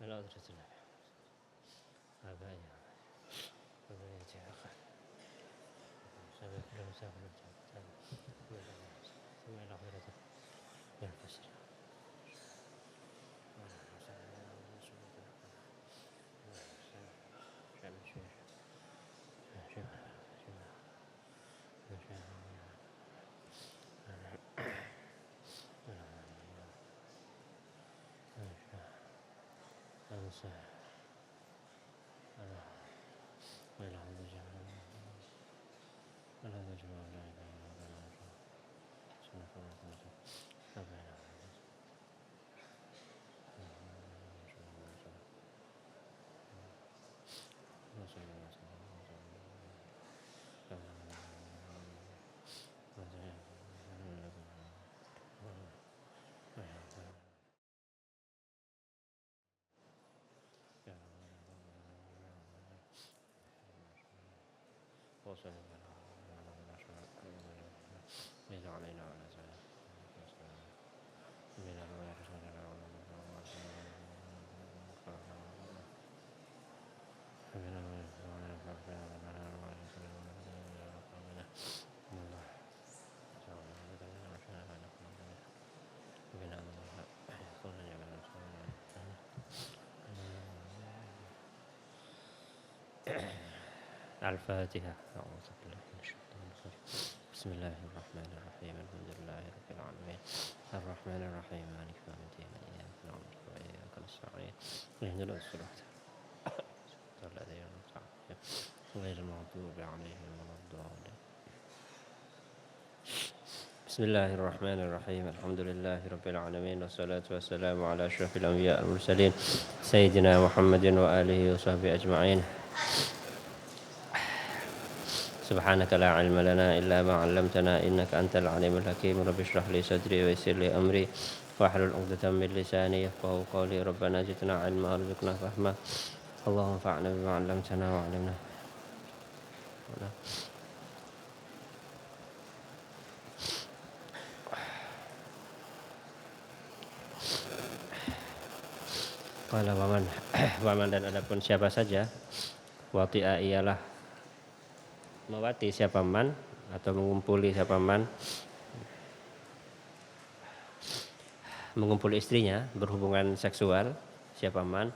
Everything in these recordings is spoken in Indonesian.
لا أدرس له أبايا أبايا جاء سبب له مسافر ثم إلى آخرته ينفصل علينا وعلى سلام من الفاتحة. أعوذ بالله من الشيطان الرجيم. بسم الله الرحمن الرحيم. الحمد لله رب العالمين الرحمن الرحيم مالك يوم الدين إياك نعبد وإياك نستعين اهدنا الصراط الذين أنعمت عليهم غير المغضوب عليهم ولا الضالين. بسم الله الرحمن الرحيم. الحمد لله رب العالمين والصلاة والسلام على أشرف الأنبياء والمرسلين سيدنا محمد وآله وصحبه أجمعين. سبحانك لا علم لنا إلا ما علمتنا إنك أنت العليم الحكيم. رب اشرح لي صدري ويسر لي أمري واحلل عقدة من لساني يفقهوا قولي. ربنا زدنا علما وارزقنا فهما. اللهم انفعنا بما علمتنا وعلمنا. Qala waman dan adapun siapa saja wati'a ialah mewati siapa man atau mengumpuli siapa man mengumpuli istrinya berhubungan seksual siapa man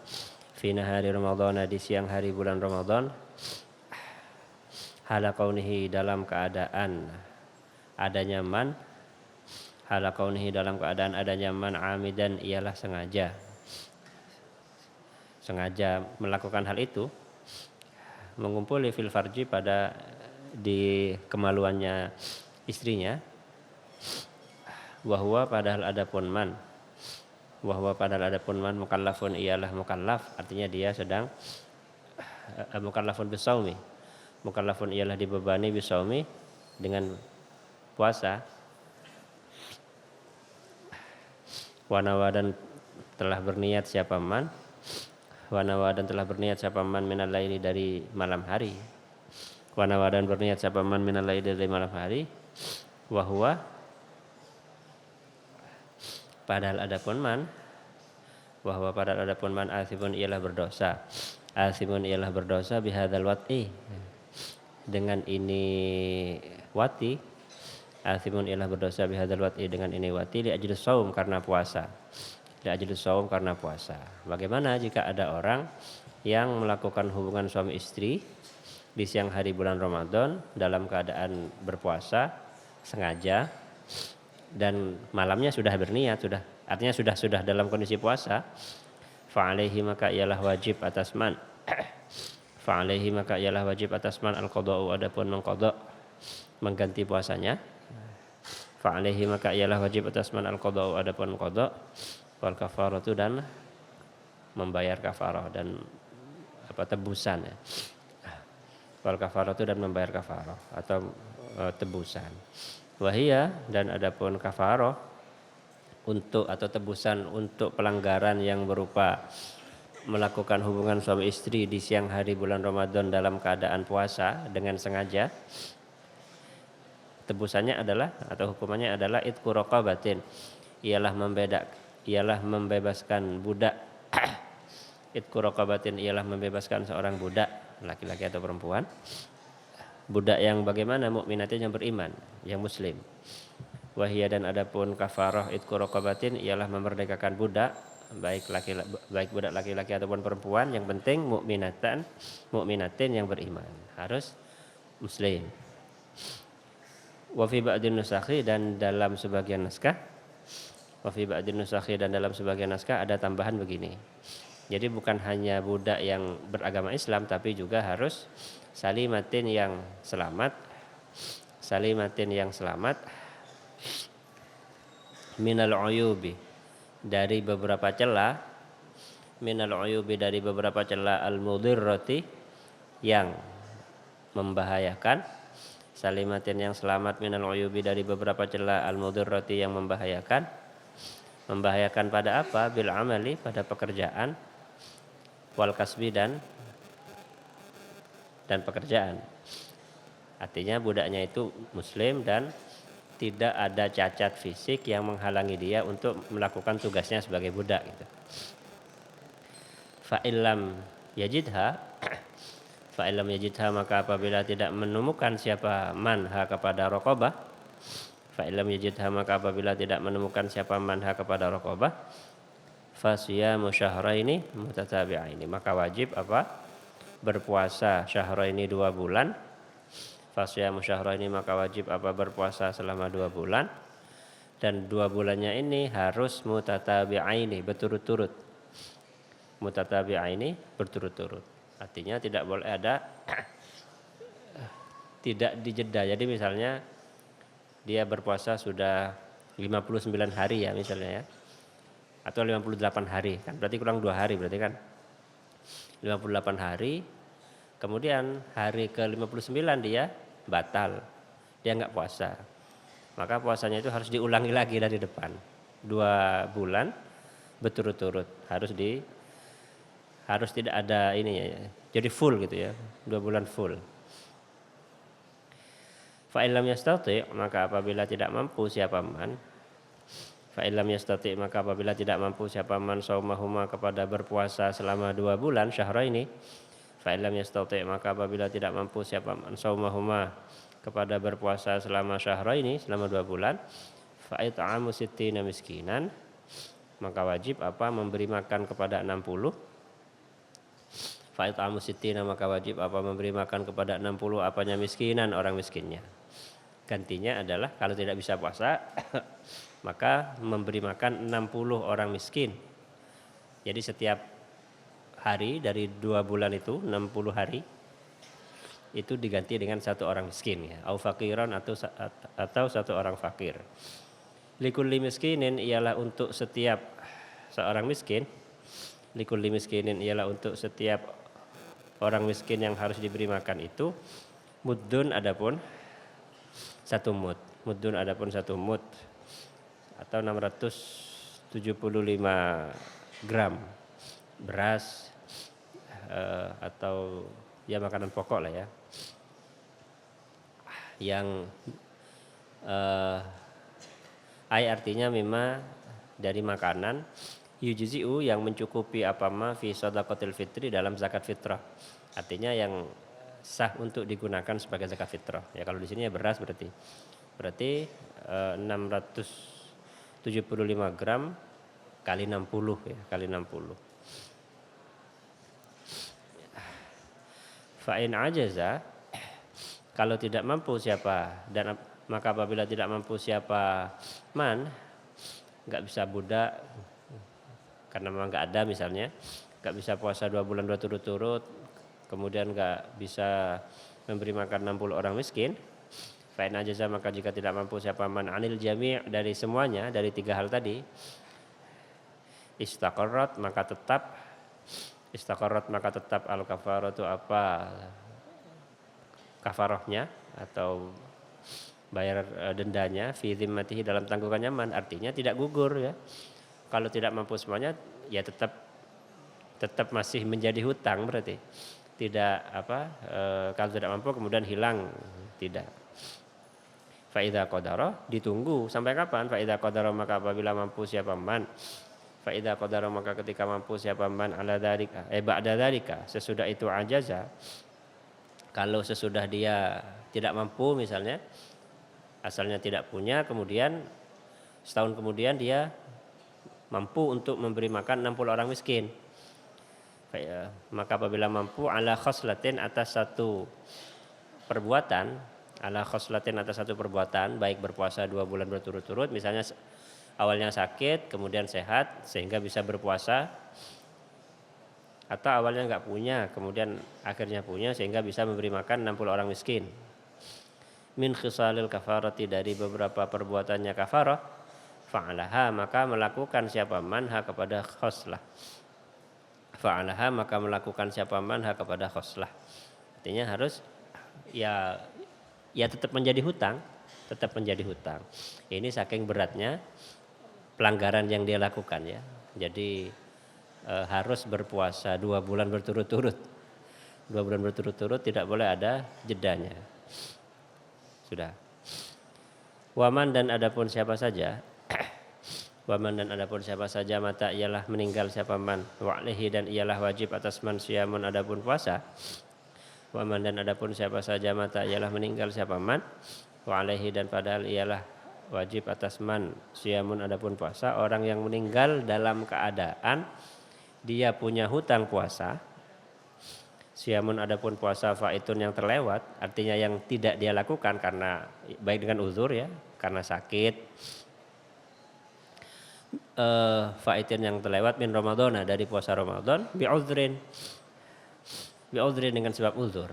fi nahari Ramadhan di siang hari bulan Ramadan hala kaunihi dalam keadaan adanya man hala kaunihi dalam keadaan adanya man amidan ialah sengaja melakukan hal itu mengumpuli fil farji pada di kemaluannya istrinya wahwa padahal adapun man mukallafun ialah mukallaf artinya dia sedang mukallafun bisaumi mukallafun ialah dibebani bisaumi dengan puasa wanawadan telah berniat siapa man minal laili dari malam hari wanawadan berniat siapa man minal laili dari malam hari wahwa padahal adapun man asimun ialah berdosa bihadzal wat'i dengan ini wati asimun ialah berdosa bihadzal wat'i dengan ini wati li ajli shaum karena puasa Bagaimana jika ada orang yang melakukan hubungan suami istri di siang hari bulan Ramadan dalam keadaan berpuasa sengaja dan malamnya sudah berniat artinya sudah dalam kondisi puasa fa'alaihi maka ialah wajib atas man al-qada'u adapun mengganti puasanya fa'alaihi maka ialah wajib atas man al-qada'u adapun qada' wal kafaratu dan membayar kafarah dan tebusan ya. Wal kafaratu dan membayar kafarah atau tebusan. Wahia dan adapun kafarah untuk atau tebusan untuk pelanggaran yang berupa melakukan hubungan suami istri di siang hari bulan Ramadan dalam keadaan puasa dengan sengaja. Tebusannya adalah atau hukumannya adalah itqu raqabatin ialah membebaskan budak Itqu raqabatin ialah membebaskan seorang budak, laki-laki atau perempuan. Budak yang bagaimana? Mukminatin yang beriman, yang muslim. Wahia dan adapun kafarah itqu raqabatin ialah memerdekakan budak, baik budak laki-laki ataupun perempuan, yang penting mukminatin yang beriman, harus muslim. Wa fi ba'din nusakhi dan dalam sebagian naskah ada tambahan begini. Jadi bukan hanya budak yang beragama Islam, tapi juga harus salimatin yang selamat minal uyubi dari beberapa celah al-mudirrati yang membahayakan. Salimatin yang selamat minal uyubi dari beberapa celah al-mudirrati yang membahayakan pada apa? Bil amali, pada pekerjaan, wal kasbi dan pekerjaan. Artinya budaknya itu muslim dan tidak ada cacat fisik yang menghalangi dia untuk melakukan tugasnya sebagai budak gitu. Fa illam yajidha maka apabila tidak menemukan siapa manha kepada raqabah, fasiyamu syahraini mutatabi'aini, maka wajib apa? Berpuasa syahraini 2 bulan. Fasiyamu syahraini, maka wajib apa? Berpuasa selama 2 bulan. Dan 2 bulannya ini harus mutatabi'aini, berturut-turut. Artinya tidak boleh ada tidak dijeda. Jadi misalnya dia berpuasa sudah 59 hari ya misalnya ya, atau 58 hari, kan berarti kurang 2 hari berarti kan 58 hari, kemudian hari ke-59 dia batal, dia nggak puasa, maka puasanya itu harus diulangi lagi dari depan 2 bulan berturut-turut, harus tidak ada ini ya, jadi full gitu ya, 2 bulan full. Fa illam yastati, maka apabila tidak mampu siapa man saumahuma kepada berpuasa selama 2 bulan syahraini. Fa illam yastati, maka apabila tidak mampu siapa man saumahuma kepada berpuasa selama syahraini, selama 2 bulan, fa it'amu sittina miskinan, maka wajib apa? Memberi makan kepada 60. Fa it'amu sittina, maka wajib apa? Memberi makan kepada 60 apanya? Miskinan, orang miskinnya. Gantinya adalah kalau tidak bisa puasa maka memberi makan 60 orang miskin. Jadi setiap hari dari 2 bulan itu 60 hari itu diganti dengan 1 orang miskin ya, au faqiran atau 1 orang fakir. Likulli miskinin ialah untuk setiap seorang miskin. Likulli miskinin ialah untuk setiap orang miskin yang harus diberi makan itu muddun adapun 1 mud. Muddun adapun 1 mud atau 675 gram beras atau ya makanan pokok lah ya, yang artinya mimma dari makanan yujzi'u yang mencukupi apa ma fi shadaqatil fitri dalam zakat fitrah, artinya yang sah untuk digunakan sebagai zakat fitrah ya. Kalau di sini ya beras berarti 675 gram kali 60 ya, kali 60. Fa'in ajaza, kalau tidak mampu siapa, dan maka apabila tidak mampu siapa man, nggak bisa budak karena memang nggak ada misalnya, nggak bisa puasa 2 bulan berturut-turut, kemudian nggak bisa memberi makan 60 orang miskin. Fa'in ajaza, maka jika tidak mampu siapa man anil jami' dari semuanya, dari 3 hal tadi, istaqarrat maka tetap al kafaratu apa kafarahnya atau bayar dendanya fi zimmatihi dalam tanggungannya man, artinya tidak gugur ya. Kalau tidak mampu semuanya ya tetap masih menjadi hutang, berarti tidak kalau tidak mampu kemudian hilang, tidak. Fa idza qadara, ditunggu sampai kapan? Fa idza qadara, maka apabila mampu siapa man Fa idza qadara maka ketika mampu siapa man ala dzalika ba'da dzalika sesudah itu ajaza, kalau sesudah dia tidak mampu misalnya, asalnya tidak punya, kemudian setahun kemudian dia mampu untuk memberi makan 60 orang miskin. Maka apabila mampu ala khoslatin atas satu perbuatan, baik berpuasa 2 bulan berturut-turut, misalnya awalnya sakit kemudian sehat sehingga bisa berpuasa, atau awalnya nggak punya kemudian akhirnya punya sehingga bisa memberi makan 60 orang miskin. Min khisalil kafarati, dari beberapa perbuatannya kafarah, fa'alaha maka melakukan siapa manha kepada khoslah. Fa'alaha maka melakukan siapa manha kepada khoslah. Artinya harus ya tetap menjadi hutang. Ini saking beratnya pelanggaran yang dia lakukan ya. Jadi harus berpuasa 2 bulan berturut-turut. 2 bulan berturut-turut, tidak boleh ada jedanya. Sudah. Waman dan adapun siapa saja mata ialah meninggal siapa man wa alaihi dan ialah wajib atas man siyamun adapun puasa. Waman dan adapun siapa saja mata ialah meninggal siapa man wa alaihi dan padahal ialah wajib atas man siyamun adapun puasa, orang yang meninggal dalam keadaan dia punya hutang puasa. Siyamun adapun puasa faitun yang terlewat, artinya yang tidak dia lakukan karena baik dengan uzur ya, karena sakit. Faitun yang terlewat min Ramadhana, dari puasa Ramadan, bi'udhrin dengan sebab uzur.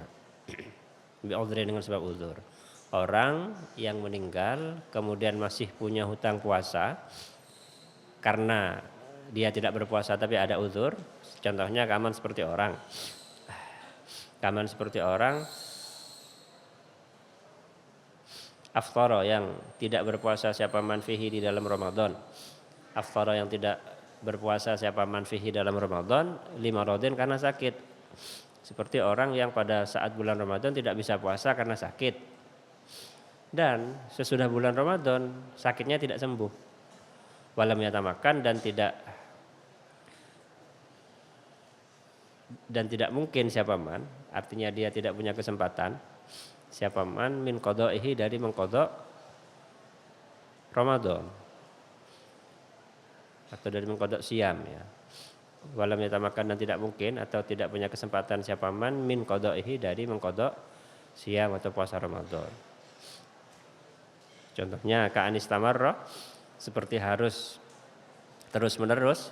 Orang yang meninggal kemudian masih punya hutang puasa karena dia tidak berpuasa tapi ada uzur. Contohnya kaman seperti orang aftara yang tidak berpuasa siapa man fihi di dalam Ramadan. Aftara yang tidak berpuasa siapa man fihi dalam Ramadan limaradin karena sakit. Seperti orang yang pada saat bulan Ramadan tidak bisa puasa karena sakit. Dan sesudah bulan Ramadan sakitnya tidak sembuh. Walam yatamakan dan tidak mungkin siapa man, artinya dia tidak punya kesempatan siapa man min qadaihi, dari mengqada Ramadan atau dari mengqada siyam ya. Walam yatamakan dan tidak mungkin atau tidak punya kesempatan siapa man min qadaihi, dari mengqada siyam atau puasa Ramadan. Contohnya ka'anistamarra, seperti harus terus-menerus.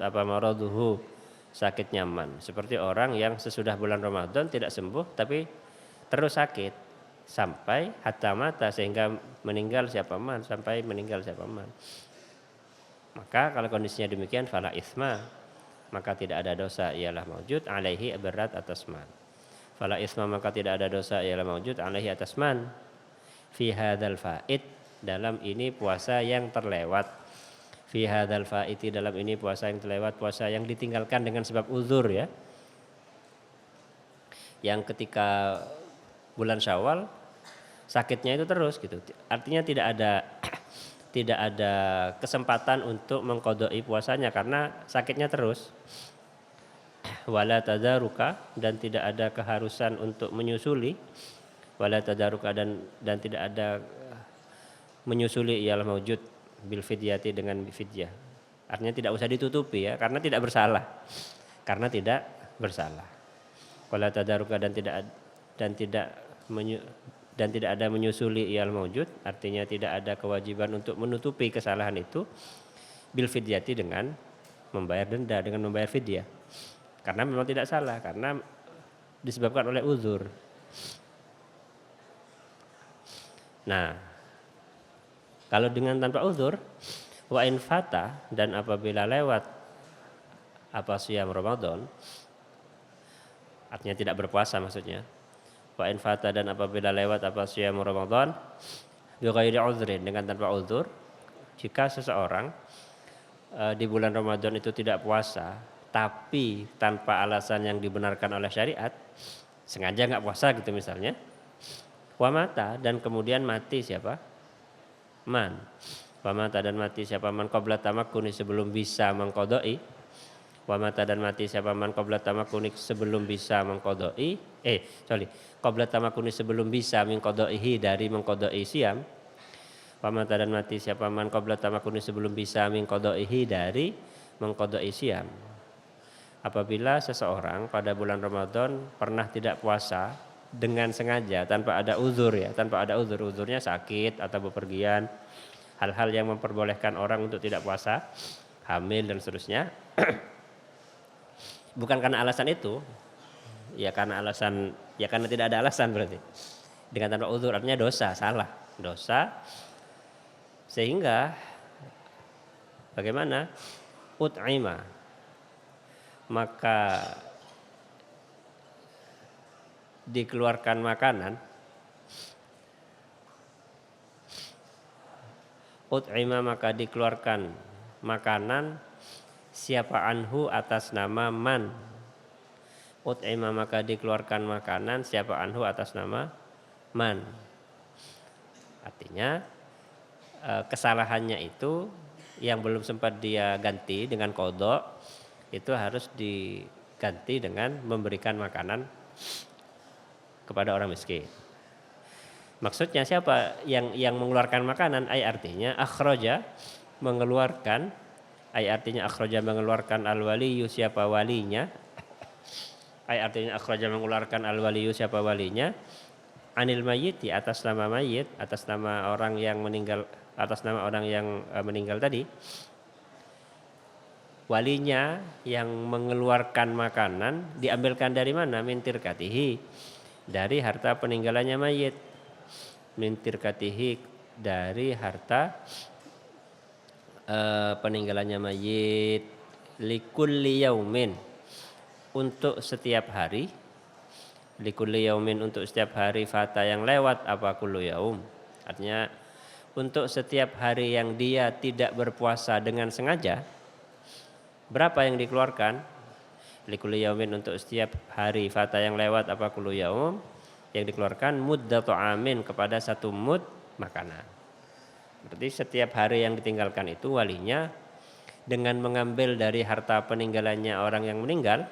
Apa maraduhu, sakit nyaman. Seperti orang yang sesudah bulan Ramadan tidak sembuh tapi terus sakit sampai hatta mata, sehingga meninggal siapa man. Maka kalau kondisinya demikian fala isma, maka tidak ada dosa, ialah maujud alaihi, berat atas man. Fala isma maka tidak ada dosa, ialah maujud alaihi atas man fi hadzal faid, dalam ini puasa yang terlewat. Fi hadzal faidi, dalam ini puasa yang terlewat, puasa yang ditinggalkan dengan sebab uzur ya. Yang ketika bulan Syawal sakitnya itu terus gitu. Artinya tidak ada kesempatan untuk mengqadai puasanya karena sakitnya terus. Wala tadaruka, dan tidak ada keharusan untuk menyusuli. Wala tadaruka, dan tidak ada menyusuli, ialah maujud bil fidyati, dengan fidyah. Artinya tidak usah ditutupi ya, karena tidak bersalah. Wala tadaruka, dan tidak ada menyusuli ialah maujud, artinya tidak ada kewajiban untuk menutupi kesalahan itu bil fidyati, dengan membayar denda, dengan membayar fidyah. Karena memang tidak salah, karena disebabkan oleh uzur. Nah, kalau dengan tanpa uzur, wa in fata, dan apabila lewat apa siyam Ramadan, artinya tidak berpuasa maksudnya. Wa in fata, dan apabila lewat apa siyam Ramadan bi ghairi uzrin, dengan tanpa uzur, jika seseorang di bulan Ramadan itu tidak puasa tapi tanpa alasan yang dibenarkan oleh syariat, sengaja enggak puasa gitu misalnya, Wa mata dan kemudian mati siapa? Man. Wa mata dan mati siapa man qabla tamakkuni sebelum bisa mengqadai. Wa mata dan mati siapa man qabla tamakkuni sebelum bisa mengqadai. Qabla tamakkuni sebelum bisa mengqadaihi dari mengqadai siam. Wa mata dan mati siapa man qabla tamakkuni sebelum bisa mengqadaihi dari mengqadai siam. Apabila seseorang pada bulan Ramadan pernah tidak puasa dengan sengaja tanpa ada uzur ya, uzurnya sakit atau bepergian, hal-hal yang memperbolehkan orang untuk tidak puasa, hamil dan seterusnya. Bukan karena alasan itu, ya karena tidak ada alasan berarti. Dengan tanpa uzur artinya dosa, sehingga bagaimana? Ut'ima, maka dikeluarkan makanan. Ut'ima maka dikeluarkan makanan siapa anhu atas nama man. Ut'ima maka dikeluarkan makanan siapa anhu atas nama man. Artinya kesalahannya itu yang belum sempat dia ganti dengan qadha itu harus diganti dengan memberikan makanan kepada orang miskin. Maksudnya siapa yang mengeluarkan makanan? Artinya akhraja mengeluarkan, artinya akhraja mengeluarkan al-waliyu siapa walinya. Artinya akhraja mengeluarkan al-waliyu siapa walinya anil mayyiti atas nama mayit, atas nama orang yang meninggal, tadi. Walinya yang mengeluarkan makanan diambilkan dari mana? Mintir katihi, dari harta peninggalannya mayit. Mintir katihi, dari harta peninggalannya mayit. Likulli yaumin, untuk setiap hari. Likulli yaumin, untuk setiap hari. Fata yang lewat, apa kullu yaum, artinya untuk setiap hari yang dia tidak berpuasa dengan sengaja. Berapa yang dikeluarkan? Likulli yaumin, untuk setiap hari. Fata yang lewat, apa kullu yaum, yang dikeluarkan muddatu amin, kepada 1 mud makanan. Berarti setiap hari yang ditinggalkan itu walinya dengan mengambil dari harta peninggalannya orang yang meninggal,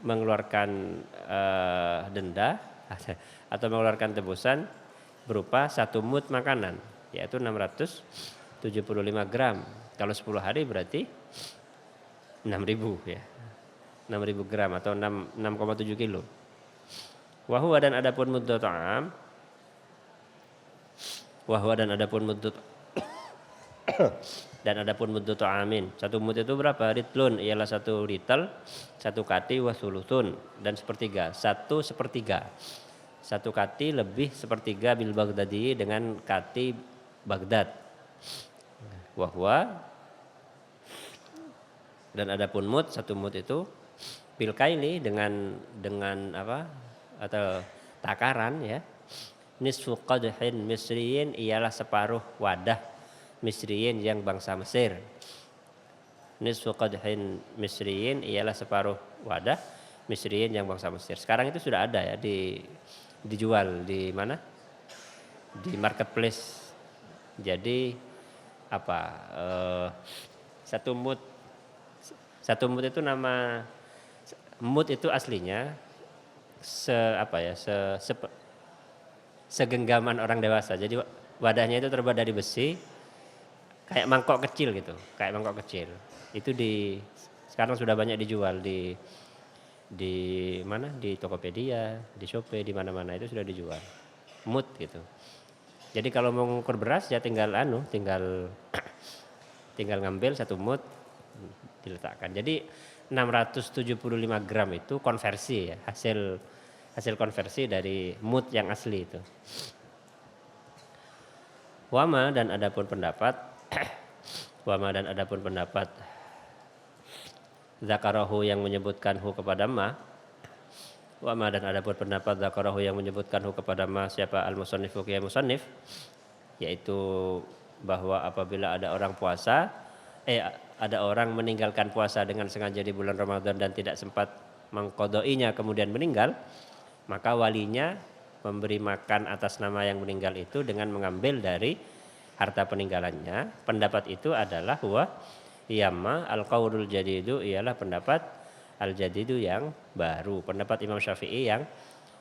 mengeluarkan denda atau mengeluarkan tebusan berupa 1 mud makanan, yaitu 675 gram. Kalau 10 hari berarti 6.000 ya. 6.000 gram atau 6,7 kilo. Wa huwa, dan adapun muddu ta'am. Wa huwa, dan adapun muddu dan adapun muddu ta'amin. 1 mud itu berapa? Ritlun, ialah 1 ritel, 1 kati wa thuluthun, dan sepertiga. 1 sepertiga. 1 kati lebih sepertiga bil Baghdadi, dengan kati Baghdad. Wa huwa, dan adapun mud, 1 mud itu bil kaili, dengan apa? Atau takaran ya. Nisfu qadhin misriyin, ialah separuh wadah misriyin yang bangsa Mesir. Nisfu qadhin misriyin, ialah separuh wadah misriyin yang bangsa Mesir. Sekarang itu sudah ada ya, dijual di mana? Di marketplace. Jadi apa? 1 mud itu nama mud itu aslinya segenggaman orang dewasa. Jadi wadahnya itu terbuat dari besi, kayak mangkok kecil gitu, Itu sekarang sudah banyak dijual di mana? Di Tokopedia, di Shopee, di mana-mana itu sudah dijual. Mud gitu. Jadi kalau mau mengukur beras ya tinggal ngambil 1 mud, diletakkan. Jadi 675 gram itu konversi ya, hasil konversi dari mud yang asli itu. Wama, dan adapun pendapat zakarahu, yang menyebutkan hu kepada ma. Wama, dan adapun pendapat zakarahu, yang menyebutkan hu kepada ma siapa? Al-musannifu ya musannif, yaitu bahwa apabila ada orang meninggalkan puasa dengan sengaja di bulan Ramadan dan tidak sempat mengqadainya kemudian meninggal, maka walinya memberi makan atas nama yang meninggal itu dengan mengambil dari harta peninggalannya. Pendapat itu adalah huwa yamma al-qaulul jadidu, ialah pendapat al-jadidu yang baru, pendapat Imam Syafi'i yang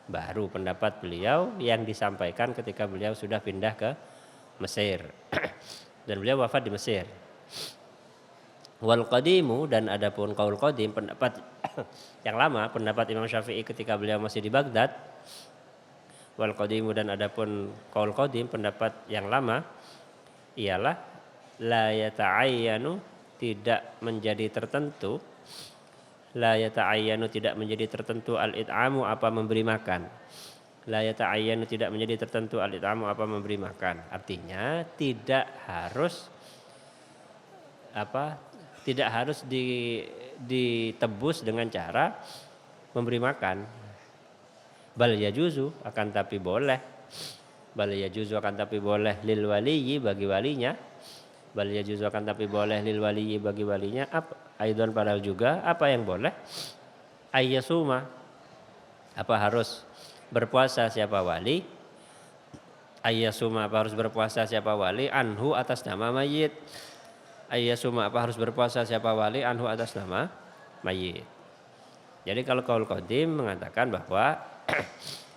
baru, pendapat beliau yang disampaikan ketika beliau sudah pindah ke Mesir dan beliau wafat di Mesir. Wal qadimu, dan adapun qaul qadim, pendapat yang lama, pendapat Imam Syafi'i ketika beliau masih di Baghdad. Wal qadimu, dan adapun qaul qadim, pendapat yang lama, ialah la yata'ayyanu, tidak menjadi tertentu, la yata'ayyanu, tidak menjadi tertentu, al-it'amu, apa memberi makan. La yata'ayyanu, tidak menjadi tertentu, al-it'amu, apa memberi makan. Artinya tidak harus ditebus dengan cara memberi makan. Bal yajuzu, akan tapi boleh. Bal yajuzu, akan tapi boleh, lil waliyyi, bagi walinya. Bal yajuzu, akan tapi boleh, lil waliyyi, bagi walinya. Aidon, padahal juga apa yang boleh? Ayyasuma, apa harus berpuasa siapa wali? Ayyasuma, apa harus berpuasa siapa wali? Anhu, atas nama mayit. Ayyasuma, apa harus berpuasa siapa wali? Anhu, atas nama mayit. Jadi kalau qaul qadim mengatakan bahwa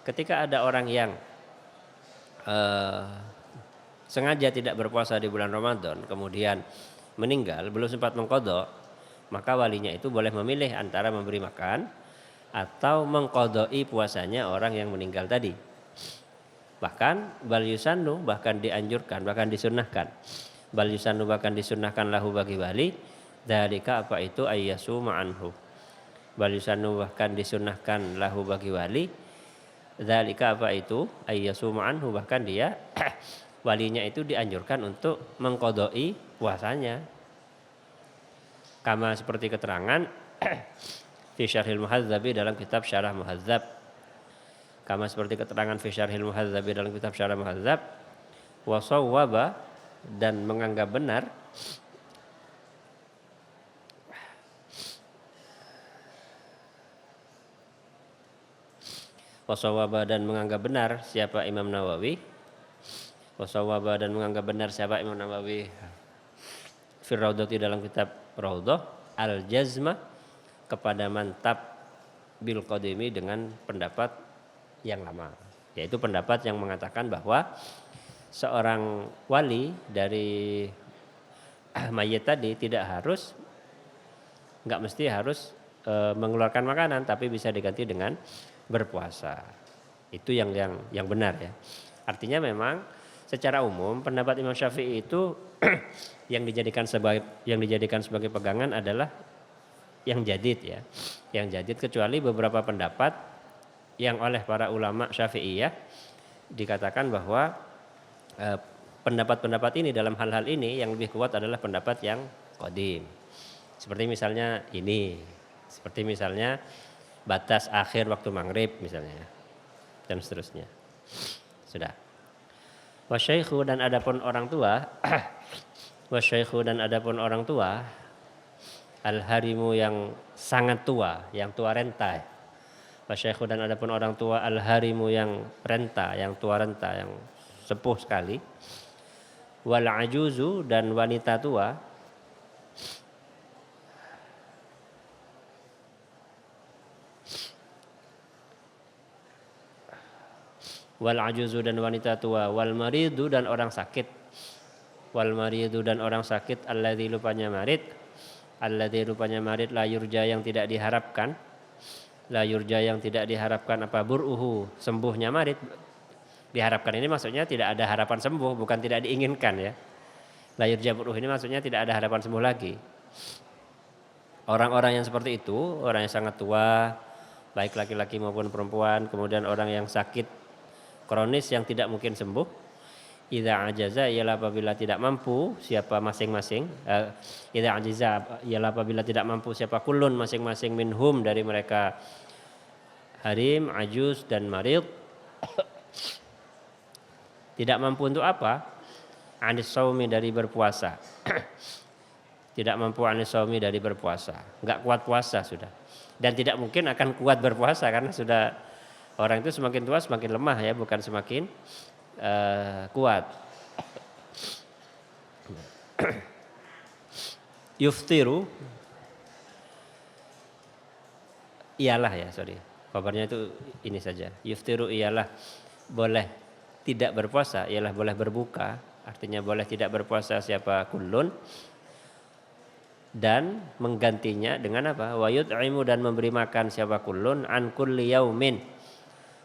ketika ada orang yang sengaja tidak berpuasa di bulan Ramadan kemudian meninggal belum sempat mengqadha, maka walinya itu boleh memilih antara memberi makan atau mengqadha'i puasanya orang yang meninggal tadi. Bahkan bal yusannu, bahkan dianjurkan, bahkan disunnahkan. Bal yusannu, bahkan disunnahkan lahu, bagi wali, dzalika, apa itu, ayyasuma anhu. Bal yusannu, bahkan disunnahkan lahu, bagi wali, dzalika, apa itu, ayyasuma anhu, bahkan dia walinya itu dianjurkan untuk mengqadha'i puasanya. Kama, seperti keterangan fi syarhil muhadzabi, dalam kitab syarah muhadzab. Kama, seperti keterangan fi syarhil muhadzabi, dalam kitab syarah muhadzab. Wa shawwaba, dan menganggap benar, wasawaba, dan menganggap benar siapa Imam Nawawi. Wasawaba, dan menganggap benar siapa Imam Nawawi fir raudhati, dalam kitab Raudhah, al-jazma, kepada mantap bil qadimi, dengan pendapat yang lama, yaitu pendapat yang mengatakan bahwa seorang wali dari mayit tadi nggak mesti harus mengeluarkan makanan, tapi bisa diganti dengan berpuasa. Itu yang benar ya. Artinya memang secara umum pendapat Imam Syafi'i itu yang dijadikan sebagai pegangan adalah yang jadid ya. Yang jadid, kecuali beberapa pendapat yang oleh para ulama Syafi'iyah dikatakan bahwa pendapat-pendapat ini dalam hal-hal ini yang lebih kuat adalah pendapat yang qadim. Seperti misalnya batas akhir waktu maghrib misalnya, dan seterusnya. Sudah. Wasyaikhu, dan adapun orang tua wasyaikhu, dan adapun orang tua, al-harimu, yang sangat tua, yang tua renta. Wasyaikhu, dan adapun orang tua, al-harimu, yang renta, yang tua renta, yang sepuh sekali. Wal ajuzu, dan wanita tua. Wal ajuzu, dan wanita tua. Wal maridu, dan orang sakit. Wal maridu, dan orang sakit. Alladzi, rupanya marid. Alladzi, rupanya marid. La yurja, yang tidak diharapkan. La yurja, yang tidak diharapkan apa, bur'uhu, sembuhnya marid. Diharapkan ini maksudnya tidak ada harapan sembuh, bukan tidak diinginkan ya. La yurja bur'uhu ini maksudnya tidak ada harapan sembuh lagi. Orang-orang yang seperti itu, orang yang sangat tua, baik laki-laki maupun perempuan, kemudian orang yang sakit kronis yang tidak mungkin sembuh, idza ajaza, ialah apabila tidak mampu siapa masing-masing, idza ajaza, ialah apabila tidak mampu siapa kullun, masing-masing, minhum, dari mereka, harim, ajuz, dan marid. Tidak mampu untuk apa? Anis saumi, dari berpuasa. Tidak mampu anis saumi, dari berpuasa. Enggak kuat puasa sudah. Dan tidak mungkin akan kuat berpuasa karena sudah Orang itu semakin tua semakin lemah ya, bukan semakin kuat. Yuftiru ialah ya, sorry. Kabarnya itu ini saja. Yuftiru ialah boleh tidak berpuasa, ialah boleh berbuka. Artinya boleh tidak berpuasa siapa kullun. Dan menggantinya dengan apa? Wa yut'imu dan memberi makan siapa kullun an kulli yaumin.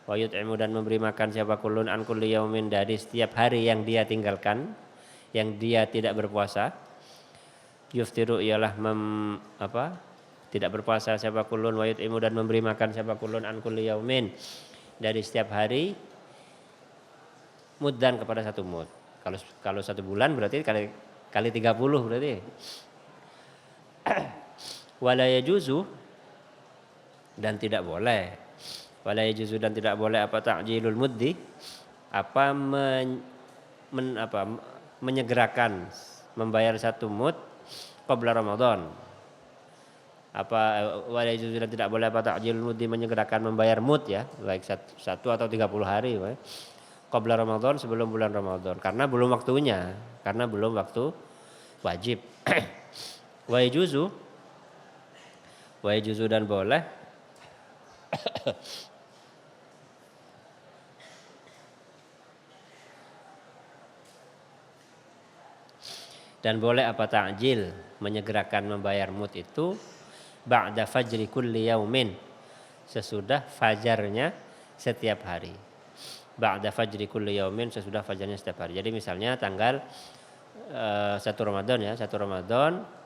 Wa yut'imu dan memberi makan siapa kullun an kulli yaumin dari setiap hari yang dia tinggalkan, yang dia tidak berpuasa. Yuftiru ialah tidak berpuasa siapa kullun wa yut'imu dan memberi makan siapa kullun an kulli yaumin dari setiap hari muddan kepada satu mud. Kalau 1 bulan berarti kali 30 berarti. Wala yajuzu dan tidak boleh. Wala yajuzu dan tidak boleh apa ta'jilul muddi, menyegerakan membayar 1 mud qabla Ramadan. Wala yajuzu dan tidak boleh apa ta'jilul muddi, menyegerakan membayar mud ya, baik 1 atau 30 hari qabla Ramadan, sebelum bulan Ramadan, karena belum waktunya, karena belum waktu wajib. Wa yajuzu dan boleh dan boleh apa ta'jil, menyegerakan membayar mud itu ba'da fajri kulli yaumin, sesudah fajarnya setiap hari. Ba'da fajri kulli yaumin, sesudah fajarnya setiap hari. Jadi misalnya tanggal 1 Ramadan ya, 1 Ramadan,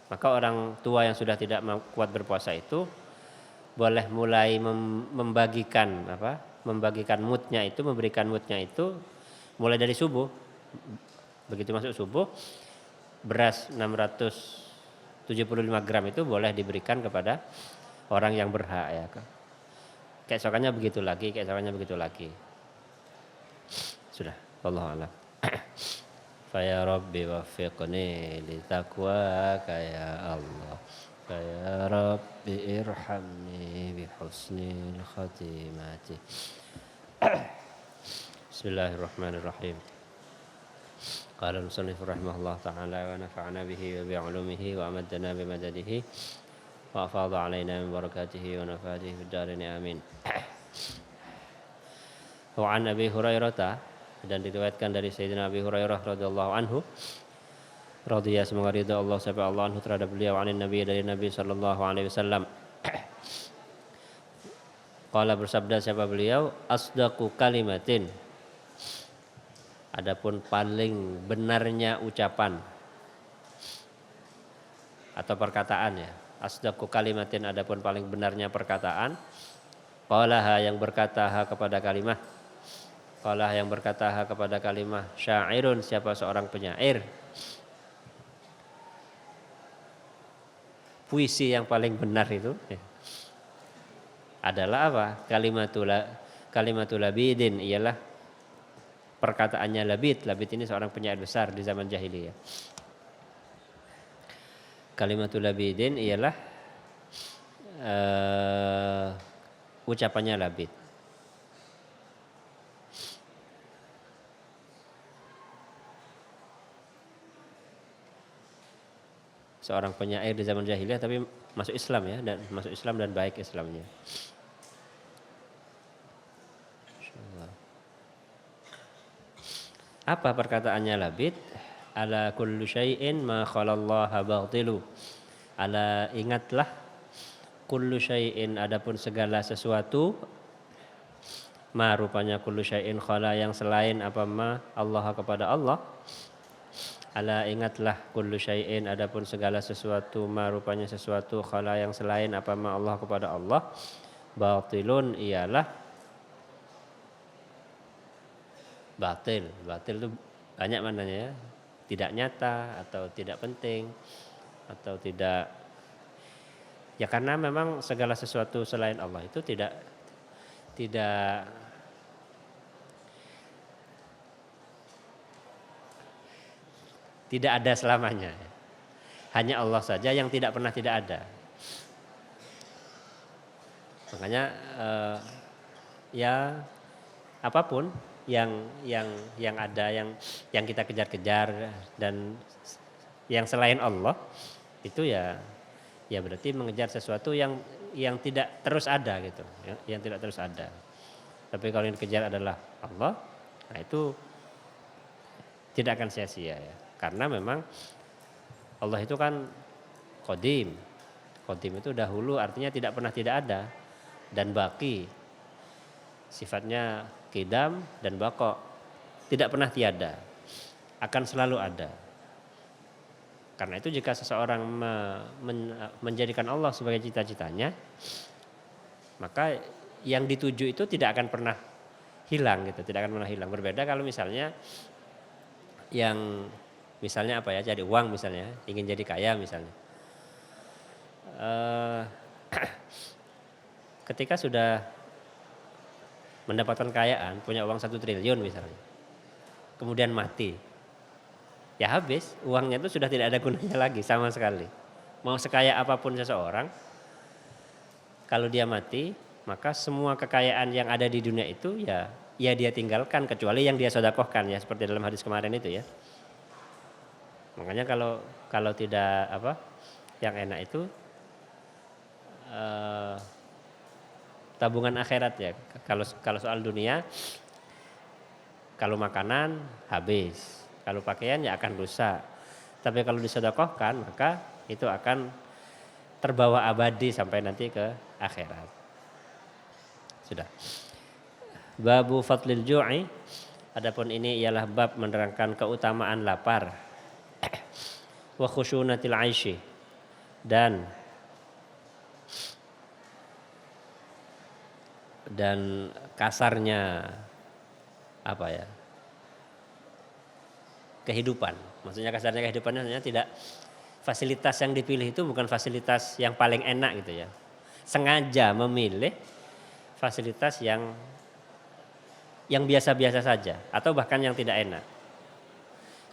maka orang tua yang sudah tidak kuat berpuasa itu boleh mulai membagikan mudnya itu, memberikan mudnya itu mulai dari subuh. Begitu masuk subuh, beras 675 gram itu boleh diberikan kepada orang yang berhak ya. Keesokannya begitu lagi. Sudah, wallahu a'lam. Faya Rabbi waffiqni litaqwaka ya Allah. Faya Rabbi irhamni bihusnil khatimati. Bismillahirrahmanirrahim. Qala al-musannif rahimahullah ta'ala wa nafa'ana bihi wa bi'ulumihi wa amaddana bimadadihi wa afadha alaina min barakatihi wa nafa'atihi fid darin amin. Wa an Abi Hurairah, dan diriwayatkan dari Sayyidina Abi Hurairah radhiyallahu anhu, radhiyallahu semoga ridha Allah sampai Allah anhu terhadap beliau, anin Nabi dari Nabi sallallahu alaihi wasallam. Qala bersabda siapa beliau, asdaqu kalimatin, adapun paling benarnya ucapan atau perkataan ya. Asdaqu kalimatin, adapun paling benarnya perkataan. Qalaha yang berkata ha kepada kalimah. Qalah yang berkata ha kepada kalimah, syairun siapa seorang penyair. Puisi yang paling benar itu adalah apa? Kalimatul labidin, ialah perkataannya Labid. Labid ini seorang penyair besar di zaman jahiliyah. Kalimatul labidin ialah ucapannya Labid. Seorang penyair di zaman jahiliyah tapi masuk Islam ya, dan masuk Islam dan baik Islamnya. Apa perkataannya Labid? Ala kullu syai'in ma khalallaha batilu. Ala ingatlah, kullu syai'in adapun segala sesuatu, ma rupanya kullu syai'in khala yang selain apa ma Allah kepada Allah. Ala ingatlah, kullu syai'in adapun segala sesuatu, ma rupanya sesuatu khala yang selain apa ma Allah kepada Allah, batilun ialah batil. Batil itu banyak maknanya ya. Tidak nyata atau tidak penting atau tidak, ya karena memang segala sesuatu selain Allah itu tidak ada selamanya. Hanya Allah saja yang tidak pernah tidak ada. Makanya ya apapun yang ada yang kita kejar-kejar dan yang selain Allah itu ya berarti mengejar sesuatu yang tidak terus ada gitu ya, yang tidak terus ada. Tapi kalau yang dikejar adalah Allah, nah itu tidak akan sia-sia ya. Karena memang Allah itu kan qadim. Qadim itu dahulu artinya tidak pernah tidak ada, dan baqi sifatnya qidam dan baqa, tidak pernah tiada, akan selalu ada. Karena itu jika seseorang menjadikan Allah sebagai cita-citanya, maka yang dituju itu tidak akan pernah hilang gitu, tidak akan pernah hilang. Berbeda kalau misalnya yang misalnya apa ya, cari uang misalnya, ingin jadi kaya misalnya. Ketika sudah mendapatkan kekayaan, punya uang 1 triliun misalnya, kemudian mati, ya habis, uangnya itu sudah tidak ada gunanya lagi sama sekali. Mau sekaya apapun seseorang, kalau dia mati, maka semua kekayaan yang ada di dunia itu ya dia tinggalkan, kecuali yang dia sedekahkan ya, seperti dalam hadis kemarin itu ya. Makanya kalau tidak apa, yang enak itu tabungan akhirat ya. Kalau soal dunia, kalau makanan habis, kalau pakaian ya akan rusak. Tapi kalau disedekahkan maka itu akan terbawa abadi sampai nanti ke akhirat. Sudah. Babu fadlil ju'i. Adapun ini ialah bab menerangkan keutamaan lapar. Wa khushunatil 'aisy, dan kasarnya apa ya, kehidupan. Maksudnya kasarnya kehidupannya sebenarnya tidak, fasilitas yang dipilih itu bukan fasilitas yang paling enak gitu ya. Sengaja memilih fasilitas yang biasa-biasa saja atau bahkan yang tidak enak.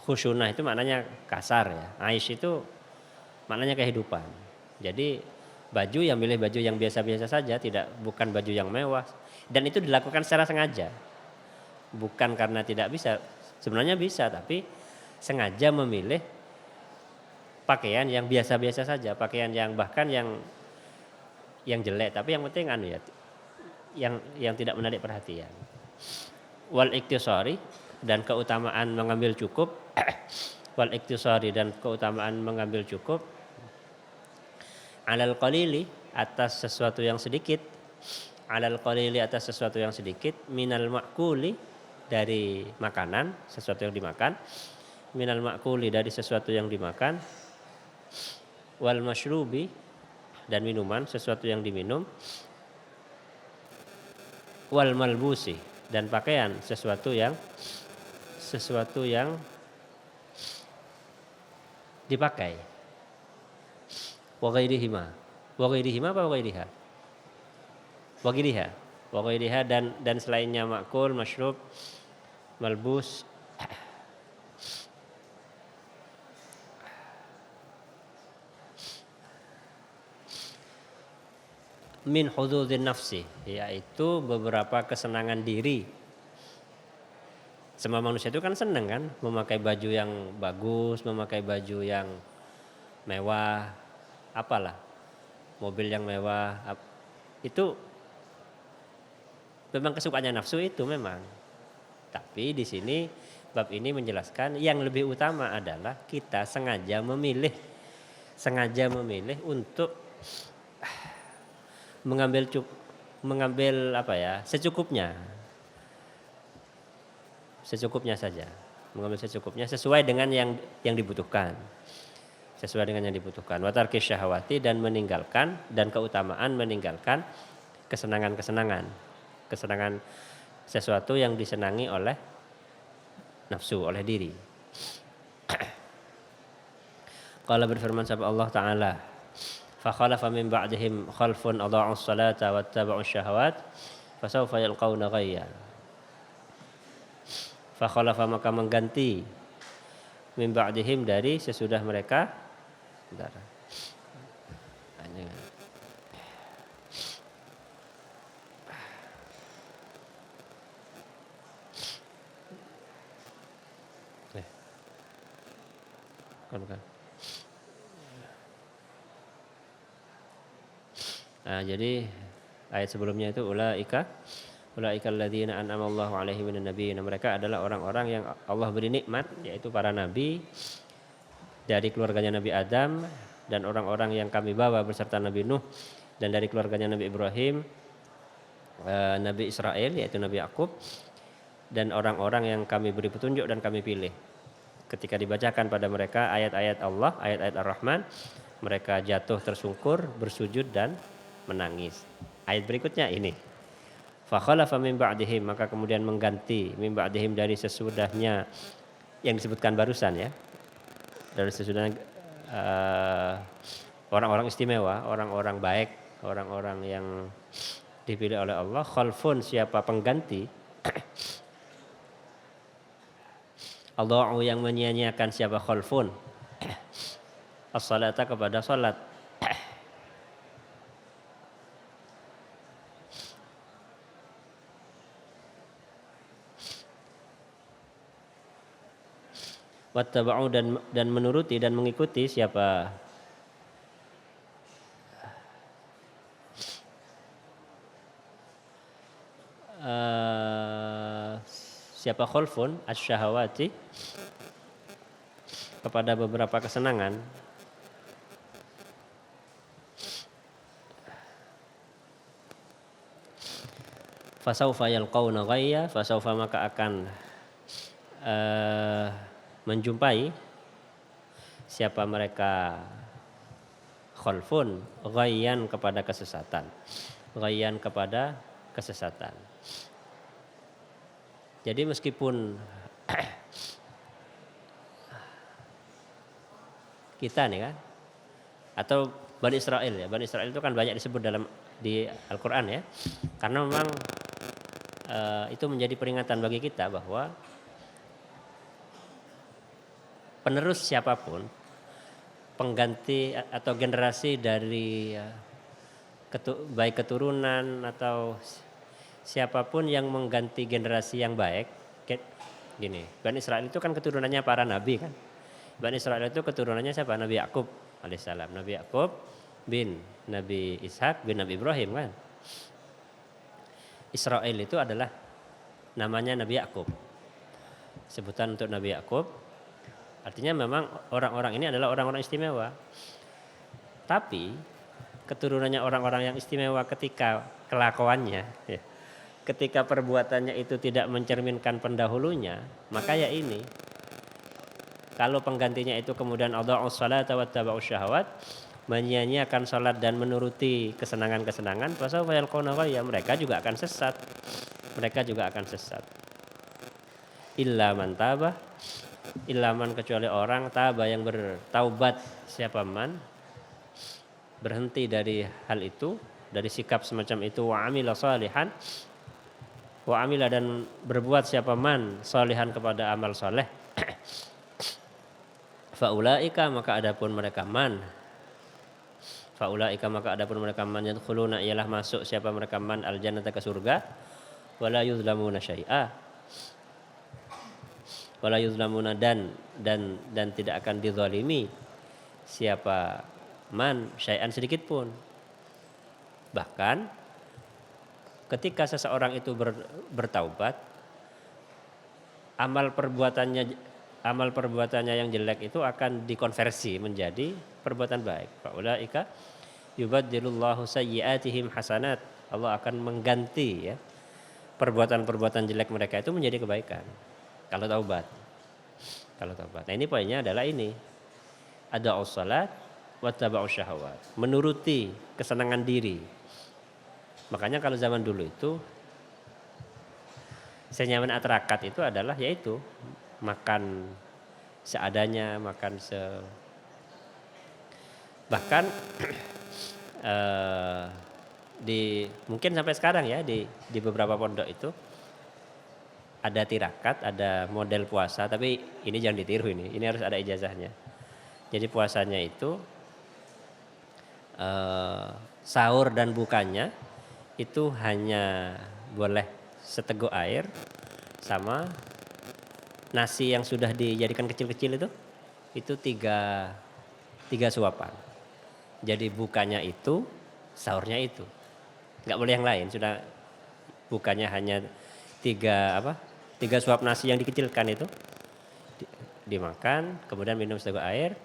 Khusyunah itu maknanya kasar ya. Aish itu maknanya kehidupan. Jadi baju yang milih baju yang biasa-biasa saja, bukan baju yang mewah, dan itu dilakukan secara sengaja. Bukan karena tidak bisa, sebenarnya bisa, tapi sengaja memilih pakaian yang biasa-biasa saja, pakaian yang bahkan yang jelek, tapi yang penting ya, yang tidak menarik perhatian. Wal iktisari, dan keutamaan mengambil cukup. Wal iktisari, dan keutamaan mengambil cukup. Alal qalili, atas sesuatu yang sedikit. Alal qalili, atas sesuatu yang sedikit. Minal ma'kuli, dari makanan, sesuatu yang dimakan. Minal ma'kuli, dari sesuatu yang dimakan. Wal masyrubi, dan minuman, sesuatu yang diminum. Wal malbusi, dan pakaian, sesuatu yang dipakai. Wa ghairihima. Wa ghairihima apa wa ghairiha? Wa ghairiha. Wa ghairiha, dan selainnya, makul, masyrub, malbus. Min hududin nafsi, yaitu beberapa kesenangan diri. Semua manusia itu kan senang kan, memakai baju yang bagus, memakai baju yang mewah, apalah, mobil yang mewah. Itu memang kesukaannya nafsu itu memang. Tapi di sini bab ini menjelaskan yang lebih utama adalah kita sengaja memilih untuk mengambil apa ya, secukupnya saja, mengambil secukupnya sesuai dengan yang dibutuhkan, wa tarki syahwati, dan keutamaan meninggalkan kesenangan sesuatu yang disenangi oleh nafsu, oleh diri. Qala, berfirman sama Allah Ta'ala, fa khalafa min ba'dihim khalfun adha'us salata wattaba'us syahawat fasawfa yalqauna ghayya. Fa khalafa, maka mengganti, min ba'dihim, dari sesudah mereka. Bentar. bukan. Nah, jadi ayat sebelumnya itu ulaika alladzina an'amallahu alaihim minan nabiyyin. Mereka adalah orang-orang yang Allah beri nikmat, yaitu para nabi dari keluarganya Nabi Adam dan orang-orang yang kami bawa beserta Nabi Nuh, dan dari keluarganya Nabi Ibrahim, Nabi Israel yaitu Nabi Yakub, dan orang-orang yang kami beri petunjuk dan kami pilih. Ketika dibacakan pada mereka ayat-ayat Allah, ayat-ayat Ar-Rahman, mereka jatuh tersungkur, bersujud dan menangis. Ayat berikutnya ini. Fa khalafa min ba'dihim, maka kemudian mengganti min ba'dihim dari sesudahnya yang disebutkan barusan ya. Dari sesudahnya orang-orang istimewa, orang-orang baik, orang-orang yang dipilih oleh Allah. Khalfun, siapa pengganti? Allahu, yang menyia-nyiakan siapa khalfun? As-salata, kepada salat. Wattaba'u, dan menuruti dan mengikuti siapa? Siapa khalfun asy-syahawati, kepada beberapa kesenangan. Fasaufa yalqauna ghayya, fasaufa, maka akan menjumpai siapa mereka khalfun, ghayyan, kepada kesesatan. Ghayyan, kepada kesesatan. Jadi meskipun kita nih kan, atau Bani Israel ya, Bani Israel itu kan banyak disebut di Al-Quran ya, karena memang itu menjadi peringatan bagi kita bahwa penerus siapapun, pengganti atau generasi dari baik keturunan atau siapapun yang mengganti generasi yang baik, gini, Bani Israel itu kan keturunannya para nabi kan. Bani Israel itu keturunannya siapa? Nabi Yakub alaihissalam. Nabi Yakub bin Nabi Ishak bin Nabi Ibrahim kan. Israel itu adalah namanya Nabi Yakub. Sebutan untuk Nabi Yakub. Artinya memang orang-orang ini adalah orang-orang istimewa. Tapi keturunannya orang-orang yang istimewa ketika kelakuannya ya, ketika perbuatannya itu tidak mencerminkan pendahulunya, maka ya ini, kalau penggantinya itu kemudian adha'us salata wattaba'us syahawat, menyia-nyiakan salat dan menuruti kesenangan-kesenangan, fasawfa yalqawna ghayya, mereka juga akan sesat. Mereka juga akan sesat. Illa man taba, illa man, kecuali orang taba yang bertaubat, siapa man, berhenti dari hal itu, dari sikap semacam itu, wa amila salihan, wa amila, dan berbuat siapa man salihan, kepada amal soleh, faulaika, maka adapun mereka man, faulaika, maka adapun mereka man, yadkhuluna, ialah masuk siapa mereka man, al jannata, ke surga, wala yuzlamuna syai'a, wala yuzlamuna, dan tidak akan dizalimi siapa man syai'an, sedikit pun. Bahkan ketika seseorang itu bertaubat, amal perbuatannya yang jelek itu akan dikonversi menjadi perbuatan baik. Faulaika yubaddilullahu sayyi'atihim hasanat. Allah akan mengganti ya perbuatan-perbuatan jelek mereka itu menjadi kebaikan. Kalau taubat. Nah, ini poinnya adalah ini. Ada'us salat wattaba'us syahawat. Menuruti kesenangan diri. Makanya kalau zaman dulu itu senyaman atrakat itu adalah yaitu makan seadanya, makan bahkan mungkin sampai sekarang ya di beberapa pondok itu ada tirakat, ada model puasa, tapi ini jangan ditiru, ini harus ada ijazahnya. Jadi puasanya itu sahur dan bukanya itu hanya boleh seteguk air sama nasi yang sudah dijadikan kecil-kecil itu, itu tiga suapan. Jadi bukanya itu, sahurnya itu, nggak boleh yang lain. Sudah bukanya hanya tiga suap nasi yang dikecilkan itu dimakan, kemudian minum setengah air.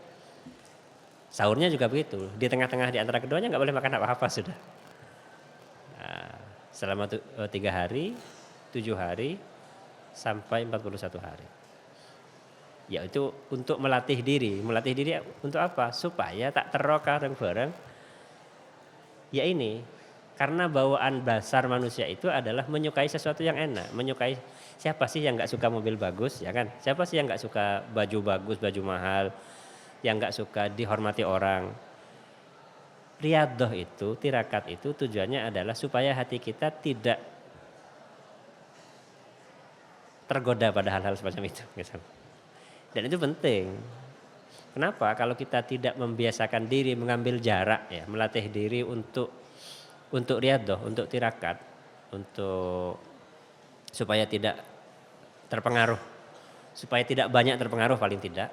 Sahurnya juga begitu. Di tengah-tengah di antara keduanya nggak boleh makan apa-apa sudah. Nah, selama 3 hari, 7 hari, sampai 41 hari. Yaitu untuk melatih diri. Melatih diri untuk apa? Supaya tak terroka bareng-bareng. Ya ini, karena bawaan dasar manusia itu adalah menyukai sesuatu yang enak. Menyukai, siapa sih yang nggak suka mobil bagus, ya kan? Siapa sih yang nggak suka baju bagus, baju mahal, yang nggak suka dihormati orang. Riyadhah itu, tirakat itu tujuannya adalah supaya hati kita tidak tergoda pada hal-hal semacam itu. Dan itu penting. Kenapa? Kalau kita tidak membiasakan diri mengambil jarak, ya, melatih diri untuk riyadhah, untuk tirakat, untuk supaya tidak terpengaruh, supaya tidak banyak terpengaruh paling tidak.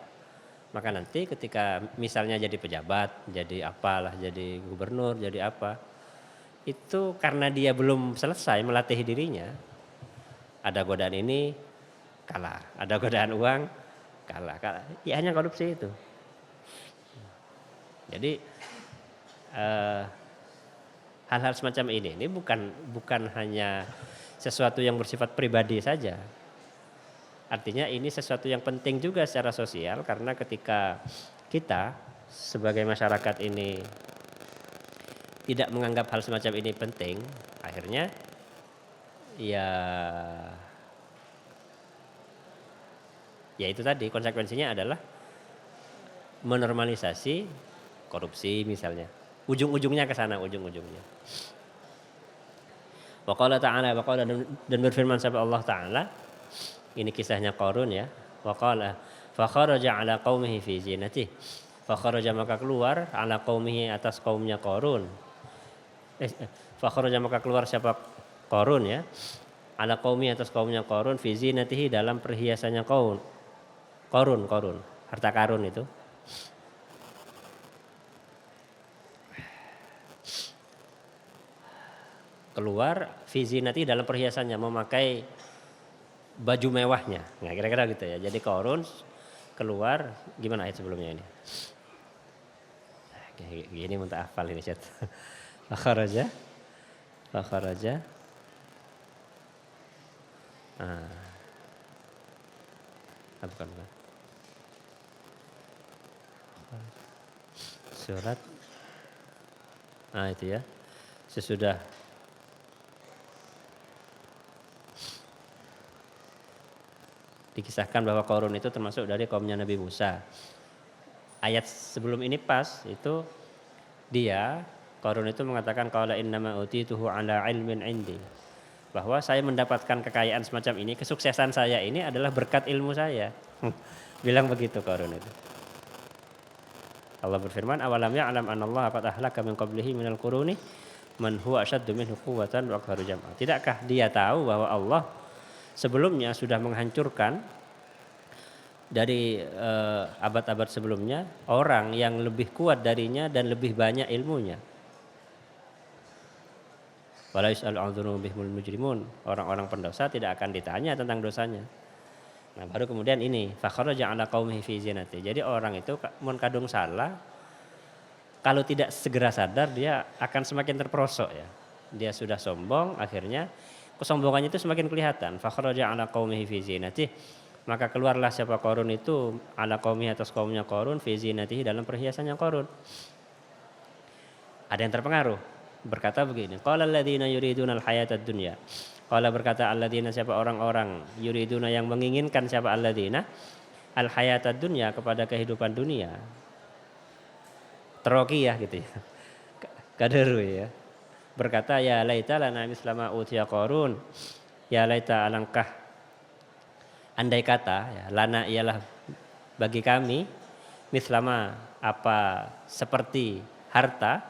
Maka nanti ketika misalnya jadi pejabat, jadi apalah, jadi gubernur, jadi apa, itu karena dia belum selesai melatih dirinya, ada godaan ini kalah, ada godaan uang kalah. Ya hanya korupsi itu. Jadi hal-hal semacam ini bukan hanya sesuatu yang bersifat pribadi saja. Artinya ini sesuatu yang penting juga secara sosial, karena ketika kita sebagai masyarakat ini tidak menganggap hal semacam ini penting, akhirnya ya itu tadi konsekuensinya adalah menormalisasi korupsi misalnya. Ujung-ujungnya ke sana, ujung-ujungnya. Wa qala ta'ala, dan berfirman sama Allah Ta'ala. Ini kisahnya Qarun ya. Wa qala fa kharaja ala qaumihi fi zinatihi. Fa kharaja, maka keluar, ala qaumihi, atas kaumnya Qarun. Fa kharaja, maka keluar siapa? Qarun ya. Ala qaumi, atas kaumnya Qarun, fi zinatihi, dalam perhiasannya Qarun, harta karun itu. Keluar fi zinatihi, dalam perhiasannya, memakai baju mewahnya. Nah, kira-kira gitu ya. Jadi Qarun keluar, gimana ayat sebelumnya ini? Gini muntah hafal ini chat. Fakharaja. Bukan. Surat. Itu ya. Sesudah dikisahkan bahwa Qarun itu termasuk dari kaumnya Nabi Musa. Ayat sebelum ini pas itu Qarun itu mengatakan qala innama utituhu ala ilmin indi. Bahwa saya mendapatkan kekayaan semacam ini, kesuksesan saya ini adalah berkat ilmu saya. Bilang begitu Qarun itu. Allah berfirman, awalam ya'lam anallaha qad ahlaka min qablihi minal quruni man huwa asyaddu minhu quwwatan wa aktsaru jam'a. Tidakkah dia tahu bahwa Allah sebelumnya sudah menghancurkan dari abad-abad sebelumnya orang yang lebih kuat darinya dan lebih banyak ilmunya. Wala yus'alu 'an dzunubihimul mujrimun. Orang-orang pendosa tidak akan ditanya tentang dosanya. Nah, baru kemudian ini fa kharaja 'ala qaumihi fi zinati. Jadi orang itu mun kadung salah, kalau tidak segera sadar dia akan semakin terperosok ya. Dia sudah sombong, akhirnya kesombongannya itu semakin kelihatan. Fa kharaja 'ala qaumihi fi zinati. Maka keluarlah siapa Qarun itu, 'ala qaumihi, atas kaumnya Qarun, fi zinatihi, dalam perhiasannya Qarun. Ada yang terpengaruh, berkata begini, qala alladziina yuriduna al-hayatad dunya. Qala, berkata alladziina, siapa orang-orang, yuriduna, yang menginginkan, siapa alladziina, al-hayatad dunya, kepada kehidupan dunia. Terokiyah gitu ya. Kaderu ya. Berkata, ya laita lana mislama utiya Qarun. Ya laita, alangkah, andai kata ya, lana ialah bagi kami, mislama, apa, seperti harta,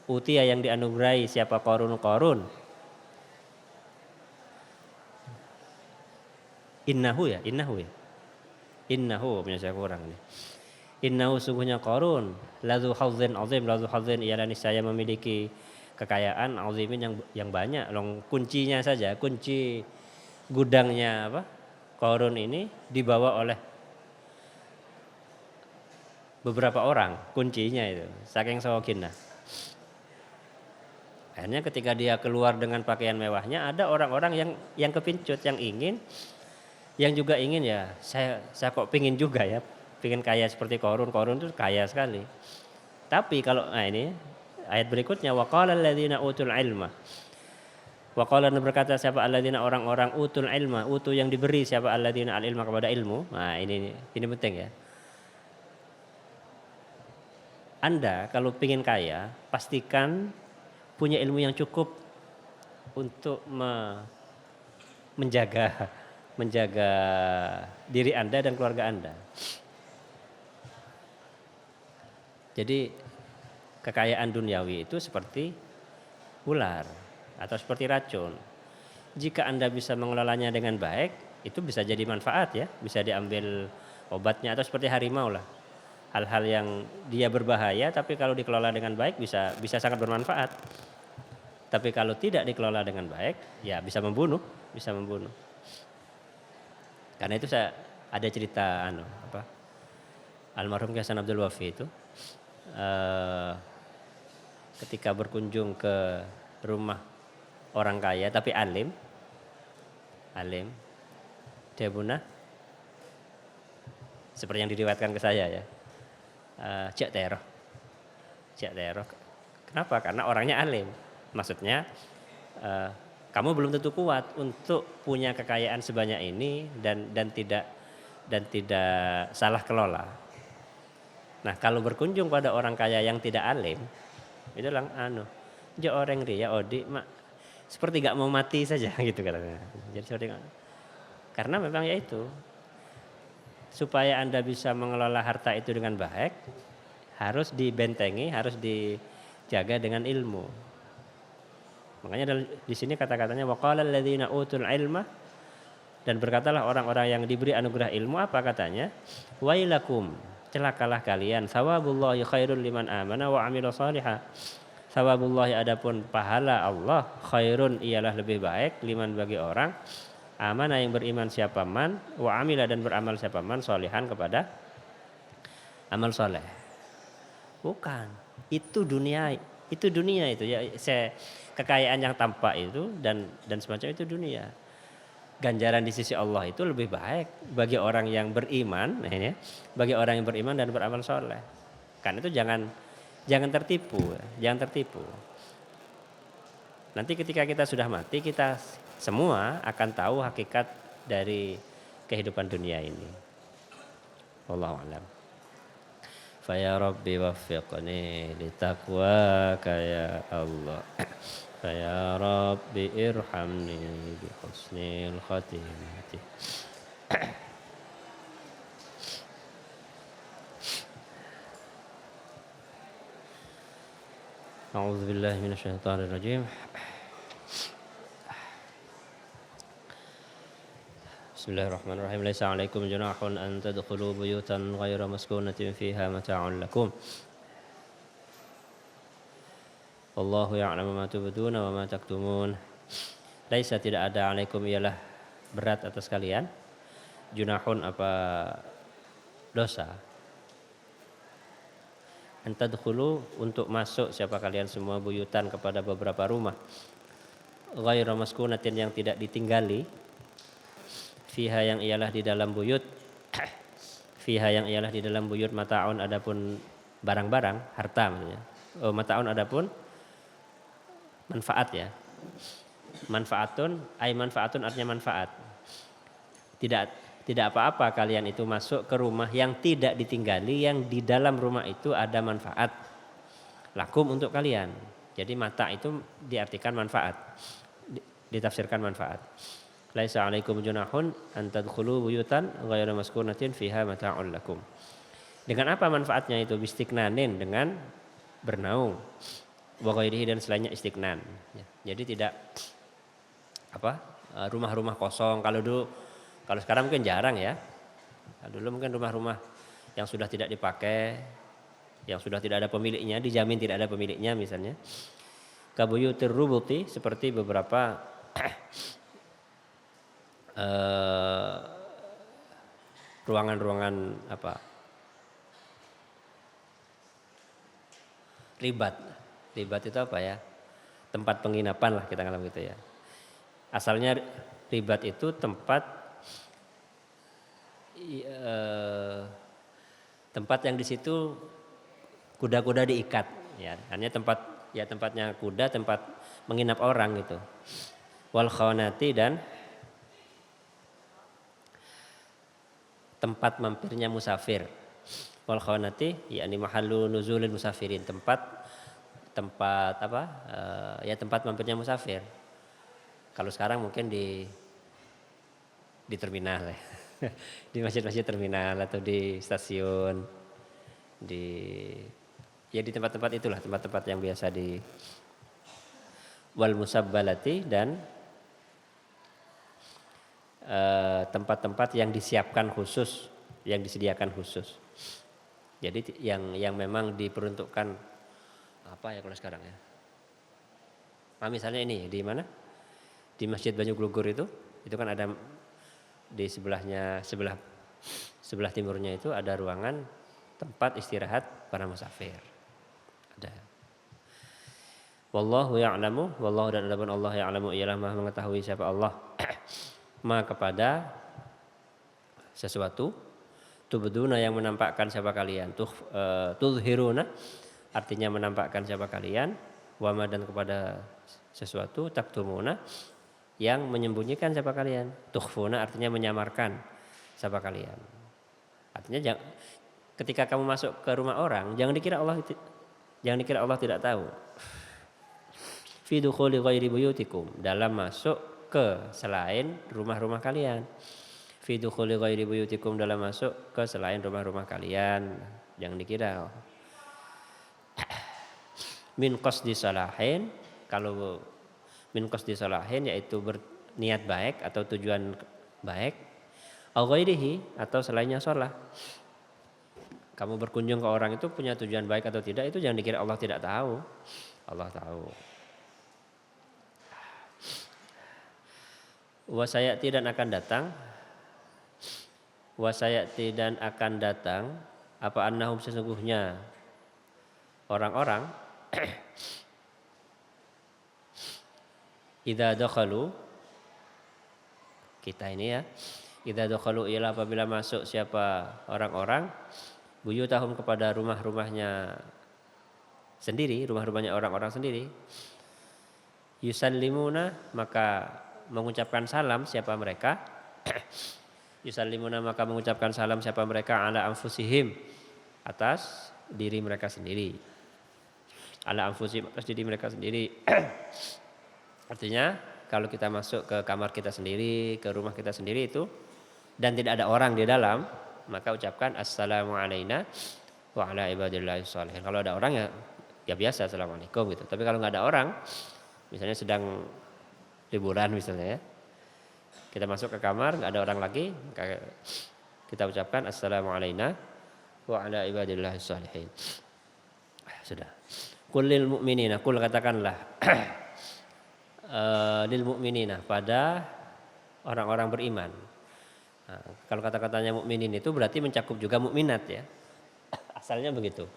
utia, yang dianugerahi siapa Qarun. Innahu punya saya kurang nih. Innahu sungguhnya Qarun ladzu hadzin azim, ladzu hadzin ialah niscaya memiliki kekayaan azimin yang banyak. Long kuncinya saja, kunci gudangnya apa? Qarun ini dibawa oleh beberapa orang, kuncinya itu saking sawakinna. Akhirnya ketika dia keluar dengan pakaian mewahnya, ada orang-orang yang kepincut, yang juga ingin ya, saya kok pingin juga ya, pingin kaya seperti Qarun. Qarun itu kaya sekali. Tapi kalau ini ayat berikutnya, waqala alladziina utul ilma. Waqala berkata siapa alladziina orang-orang utul ilma, utu yang diberi siapa alladziina al-ilma kepada ilmu. Nah, ini penting ya. Anda kalau pingin kaya, pastikan punya ilmu yang cukup untuk menjaga diri Anda dan keluarga Anda. Jadi kekayaan duniawi itu seperti ular atau seperti racun. Jika Anda bisa mengelolanya dengan baik, itu bisa jadi manfaat ya, bisa diambil obatnya, atau seperti harimau lah. Hal-hal yang dia berbahaya tapi kalau dikelola dengan baik bisa sangat bermanfaat. Tapi kalau tidak dikelola dengan baik, ya bisa membunuh. Karena itu saya ada cerita almarhum Hasan Abdul Wafi itu ketika berkunjung ke rumah orang kaya tapi alim, dia punah seperti yang diriwayatkan ke saya ya. Cek teroh. Kenapa? Karena orangnya alim. Maksudnya kamu belum tentu kuat untuk punya kekayaan sebanyak ini dan tidak salah kelola. Nah, kalau berkunjung pada orang kaya yang tidak alim, itu lang jo orang dia odi mak seperti gak mau mati saja gitu katanya. Jadi karena memang ya itu, supaya Anda bisa mengelola harta itu dengan baik, harus dibentengi, harus dijaga dengan ilmu. Makanya di sini kata-katanya waqala alladziina utul ilma, dan berkatalah orang-orang yang diberi anugerah ilmu, apa katanya? Wailakum, celakalah kalian, sawabullahi khairul liman amana wa amila shaliha. Sawabullahi adapun pahala Allah, khairun ialah lebih baik, liman bagi orang, amana yang beriman siapa man, wa amila dan beramal siapa man, sholihan kepada amal soleh. Bukan, itu dunia itu ya, kekayaan yang tampak itu dan semacam itu dunia. Ganjaran di sisi Allah itu lebih baik bagi orang yang beriman, bagi orang yang beriman dan beramal soleh. Karena itu jangan tertipu. Nanti ketika kita sudah mati, kita semua akan tahu hakikat dari kehidupan dunia ini. Wallahu a'lam. Fa ya rabbi waffiqni litaqwaka ya Allah. Fa ya rabbi irhamni bi husnil khatimati. A'udzu billahi minasyaitonir rajim. Bismillahirrahmanirrahim. Laisa 'alaikum junahun an tadkhulu buyutan ghayra maskunatin fiha mata'un lakum. Wallahu ya'lamu ma tubduna wa ma taktumun. Laisa tidak ada 'alaikum ialah berat atas kalian. Junahun apa dosa. An tadkhulu untuk masuk siapa kalian semua buyutan kepada beberapa rumah. Ghayra maskunatin yang tidak ditinggali. Fiha yang ialah di dalam buyut mata'un adapun barang-barang, harta maksudnya. Mata'un adapun manfaat ya. Manfaatun artinya manfaat. Tidak apa-apa kalian itu masuk ke rumah yang tidak ditinggali, yang di dalam rumah itu ada manfaat. Lakum untuk kalian. Jadi mata itu diartikan manfaat. Ditafsirkan manfaat. Laisa 'alaikum junahun an tadkhulu buyutan ghayra maskunatin fiha mata'un lakum. Dengan apa manfaatnya itu? Bistiknanin, dengan bernaung. Wa ghairihi dan selainnya istiknan. Jadi tidak rumah-rumah kosong. Kalau sekarang mungkin jarang ya. Dulu mungkin rumah-rumah yang sudah tidak dipakai, yang sudah tidak ada pemiliknya, dijamin tidak ada pemiliknya misalnya. Kabuyutir rubuti, seperti beberapa ruangan-ruangan apa? Ribat. Ribat itu apa ya? Tempat penginapan lah kita ngalamin gitu ya. Asalnya ribat itu tempat yang di situ kuda-kuda diikat, ya. Hanya tempatnya kuda, tempat menginap orang gitu. Wal khawanati, dan tempat mampirnya musafir. Wal khawanati yakni mahallu nuzulil musafirin, tempat apa? Ya tempat mampirnya musafir. Kalau sekarang mungkin di terminal ya. Di masjid-masjid terminal atau di stasiun, di tempat-tempat itulah, tempat-tempat yang biasa di wal musabbalati, dan tempat-tempat yang disiapkan khusus, yang disediakan khusus. Jadi yang memang diperuntukkan apa ya kalau sekarang ya. Nah, misalnya ini di mana? Di Masjid Banyu Glugur itu kan ada di sebelah timurnya itu ada ruangan tempat istirahat para musafir. Ada. Wallahu ya'lamu, wallahu, dan adapun Allah ya'lamu ialah Maha mengetahui siapa Allah. Ma kepada sesuatu, tubduna yang menampakkan siapa kalian, tuzhiruna artinya menampakkan siapa kalian, wama dan kepada sesuatu, taktumuna yang menyembunyikan siapa kalian, tukhfuna artinya menyamarkan siapa kalian. Artinya ketika kamu masuk ke rumah orang, jangan dikira Allah tidak tahu. Fi dukhuli ghairi buyutikum, dalam masuk ke selain rumah-rumah kalian. Fi dukhuli ghairi buyutikum, dalam masuk ke selain rumah-rumah kalian, jangan dikira. Min qasdi salahin, kalau min qasdi salahin yaitu berniat baik atau tujuan baik, au ghairihi atau selainnya sholat. Kamu berkunjung ke orang itu punya tujuan baik atau tidak, itu jangan dikira Allah tidak tahu. Allah tahu. Wasayati, dan akan datang. Wasayati, dan akan datang. Apa annahum, sesungguhnya orang-orang idza dakhalu, kita ini ya, idza dakhalu ialah apabila masuk siapa orang-orang, buyutahum kepada rumah-rumahnya sendiri, rumah-rumahnya orang-orang sendiri, yusallimuna maka mengucapkan salam siapa mereka, yusallimuna maka mengucapkan salam siapa mereka, ala anfusihim atas diri mereka sendiri, ala anfusihim atas diri mereka sendiri. Artinya kalau kita masuk ke kamar kita sendiri, ke rumah kita sendiri itu, dan tidak ada orang di dalam, maka ucapkan assalamu alaina wa ala ibadillahis sholihin. Kalau ada orang ya biasa assalamualaikum gitu. Tapi kalau nggak ada orang, misalnya sedang liburan misalnya ya, kita masuk ke kamar nggak ada orang lagi, maka kita ucapkan assalamu alaina wa ala ibadillahis sholihin. Sudah. Qul lil mu'minina, qul katakanlah lil mu'minina pada orang-orang beriman. Nah, kalau kata-katanya mukminin itu berarti mencakup juga mukminat ya. Asalnya begitu.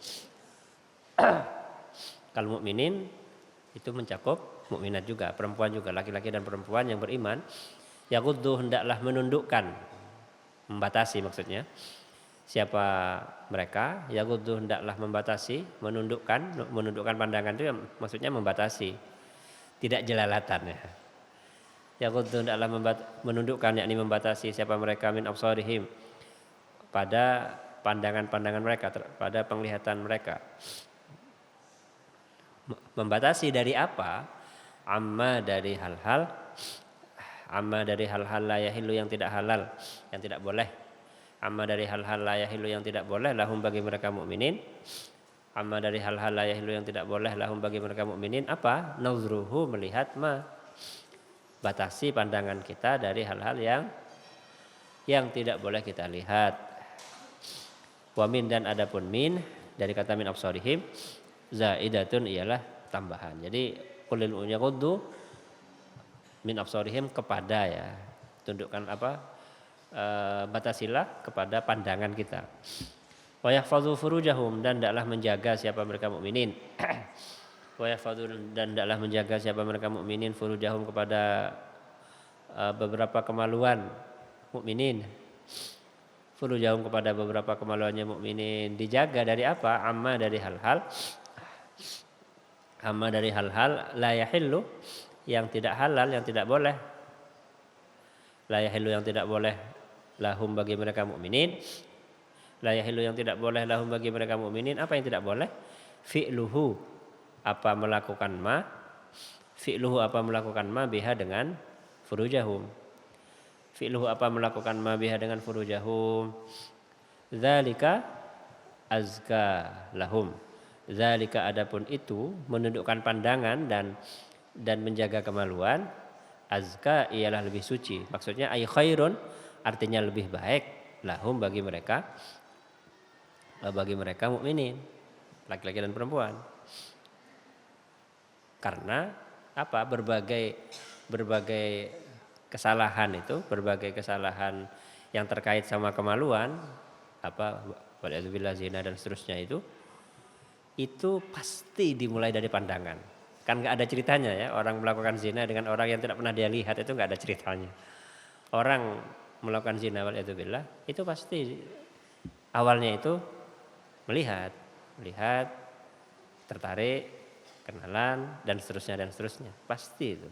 Kalau mukminin itu mencakup mukminat juga, perempuan juga, laki-laki dan perempuan yang beriman. Yaghuddu, hendaklah menundukkan, membatasi maksudnya. Siapa mereka? Yaghuddu, hendaklah membatasi, menundukkan pandangan itu maksudnya membatasi. Tidak jelalatan ya. Yaghuddu, hendaklah menundukkan, yakni membatasi siapa mereka, min absarihim pada pandangan-pandangan mereka, pada penglihatan mereka. Membatasi dari apa? Amma dari hal-hal la yahillu yang tidak halal, yang tidak boleh. Amma dari hal-hal la yahillu yang tidak boleh lahum bagi mereka mukminin. Amma dari hal-hal la yahillu yang tidak boleh lahum bagi mereka mukminin apa? Nazruhu, melihat batasi pandangan kita dari hal-hal yang tidak boleh kita lihat. Wa min dan adapun min dari kata min absarihim zaidatun ialah tambahan. Jadi qulil yaghuddu min absarihim kepada ya. Tundukkan batasilah kepada pandangan kita. Wa yahfazu furujahum dan hendaklah menjaga siapa mereka mukminin. Wa yahfazu dan hendaklah menjaga siapa mereka mukminin furujahum kepada beberapa kemaluan mukminin. Furujahum kepada beberapa kemaluannya mukminin dijaga dari apa? Amma dari hal-hal la yahillu yang tidak halal, yang tidak boleh. La yahillu yang tidak boleh lahum bagi mereka mukminin. La yahillu yang tidak boleh lahum bagi mereka mukminin. Apa yang tidak boleh? Fi'luhu apa melakukan ma. Fi'luhu apa melakukan ma biha dengan furujahum. Fi'luhu apa melakukan ma biha dengan furujahum. Dzalika azka lahum. Dzalika adapun itu menundukkan pandangan dan menjaga kemaluan. Azka ialah lebih suci. Maksudnya ay khairun artinya lebih baik lahum bagi mereka mukminin, laki-laki dan perempuan. Karena apa? Berbagai kesalahan itu, berbagai kesalahan yang terkait sama kemaluan, waliyadzubillah zina dan seterusnya itu pasti dimulai dari pandangan. Kan nggak ada ceritanya ya orang melakukan zina dengan orang yang tidak pernah dia lihat, itu nggak ada ceritanya. Orang melakukan zina waliyadzubillah itu pasti awalnya itu melihat, tertarik, kenalan dan seterusnya pasti itu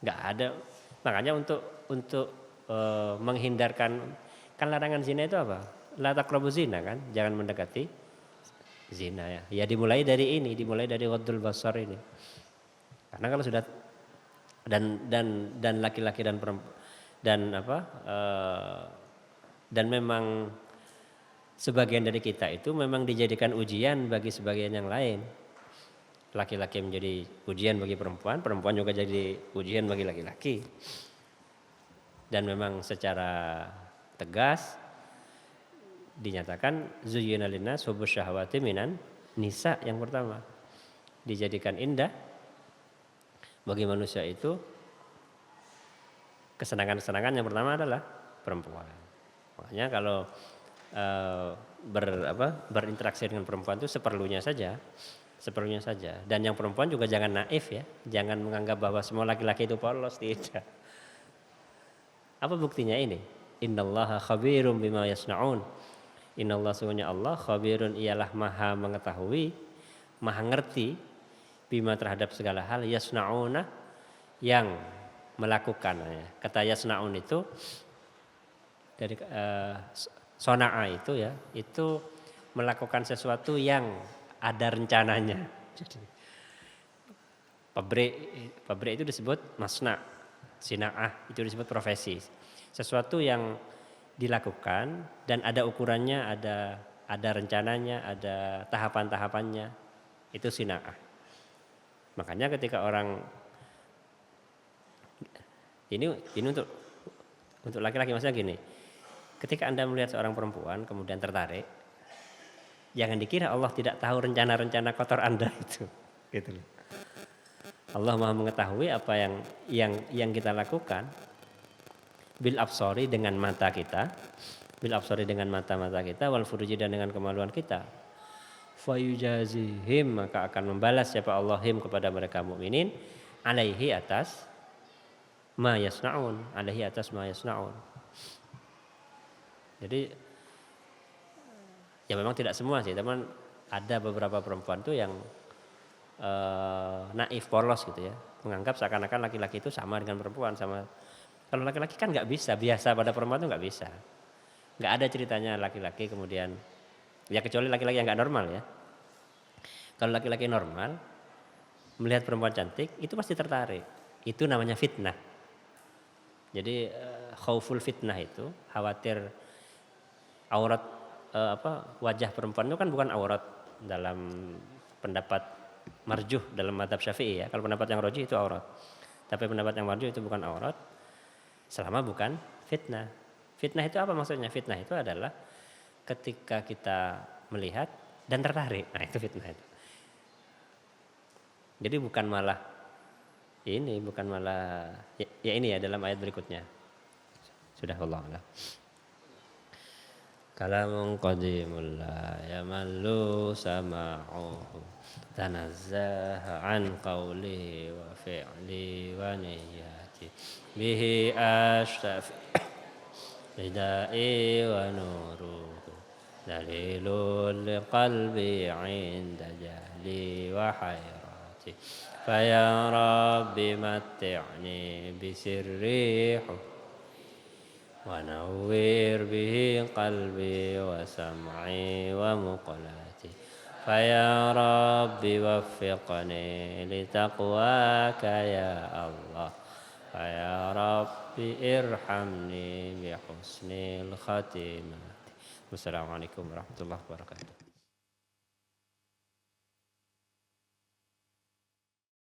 nggak ada. Makanya untuk menghindarkan, kan larangan zina itu apa? La taqrabu zina kan, jangan mendekati zina ya. Ya dimulai dari ghaddul basar ini. Karena kalau sudah dan laki-laki dan perempuan dan memang sebagian dari kita itu memang dijadikan ujian bagi sebagian yang lain. Laki-laki menjadi ujian bagi perempuan, perempuan juga jadi ujian bagi laki-laki. Dan memang secara tegas dinyatakan zuyyina linnas hubbus syahawati minan nisa, yang pertama dijadikan indah bagi manusia itu kesenangan-kesenangan yang pertama adalah perempuan. Makanya kalau berinteraksi dengan perempuan itu seperlunya saja. Dan yang perempuan juga jangan naif ya, jangan menganggap bahwa semua laki-laki itu polos, tidak. Apa buktinya ini? Innallaha khabirum bima yasnaun. Innallah sungguhnya Allah khabirun ialah maha mengetahui, maha ngerti bima terhadap segala hal yasnauna yang melakukan. Kata yasnaun itu dari sona'a itu ya, itu melakukan sesuatu yang ada rencananya. Jadi pabrik itu disebut masna, sina'ah itu disebut profesi. Sesuatu yang dilakukan dan ada ukurannya, ada rencananya, ada tahapan-tahapannya. Itu sina'ah. Makanya ketika orang ini untuk laki-laki maksudnya gini. Ketika Anda melihat seorang perempuan kemudian tertarik, jangan dikira Allah tidak tahu rencana-rencana kotor Anda itu. Gitu. Allah Maha mengetahui apa yang kita lakukan bil absori dengan mata kita, mata-mata kita, wal furuji dan dengan kemaluan kita. Fayujazihim maka akan membalas siapa Allah him kepada mereka mukminin alaihi atas ma yasnaun. Jadi ya memang tidak semua sih, teman, ada beberapa perempuan tuh yang naif, polos gitu ya, menganggap seakan-akan laki-laki itu sama dengan perempuan, sama. Kalau laki-laki kan nggak bisa, biasa pada perempuan tuh nggak bisa, nggak ada ceritanya laki-laki kemudian ya, kecuali laki-laki yang nggak normal ya. Kalau laki-laki normal melihat perempuan cantik itu pasti tertarik, itu namanya fitnah. Jadi khauful fitnah itu khawatir aurat wajah perempuan itu kan bukan aurat dalam pendapat marjuh dalam mazhab Syafi'i ya. Kalau pendapat yang rajih itu aurat. Tapi pendapat yang marjuh itu bukan aurat selama bukan fitnah. Fitnah itu apa maksudnya? Fitnah itu adalah ketika kita melihat dan tertarik. Nah, itu fitnah itu. Jadi bukan malah ya ini ya dalam ayat berikutnya. Sudah Allah Allah. Kalamun qadimul la yamallu sama'uhu tanazzaha an qawlihi wa fi'li wa niyyati bihi ashtafi ridai wa nuruhu dalilul liqalbi inda jahli wa hayrati faya rabbi matti'ni bisirri ونوّر به قلبي وسمعي ومقلاتي فيا رب وفقني لتقواك يا الله فيا رب ارحمني بحسن الخاتمة. Wassalamualaikum warahmatullahi wabarakatuh.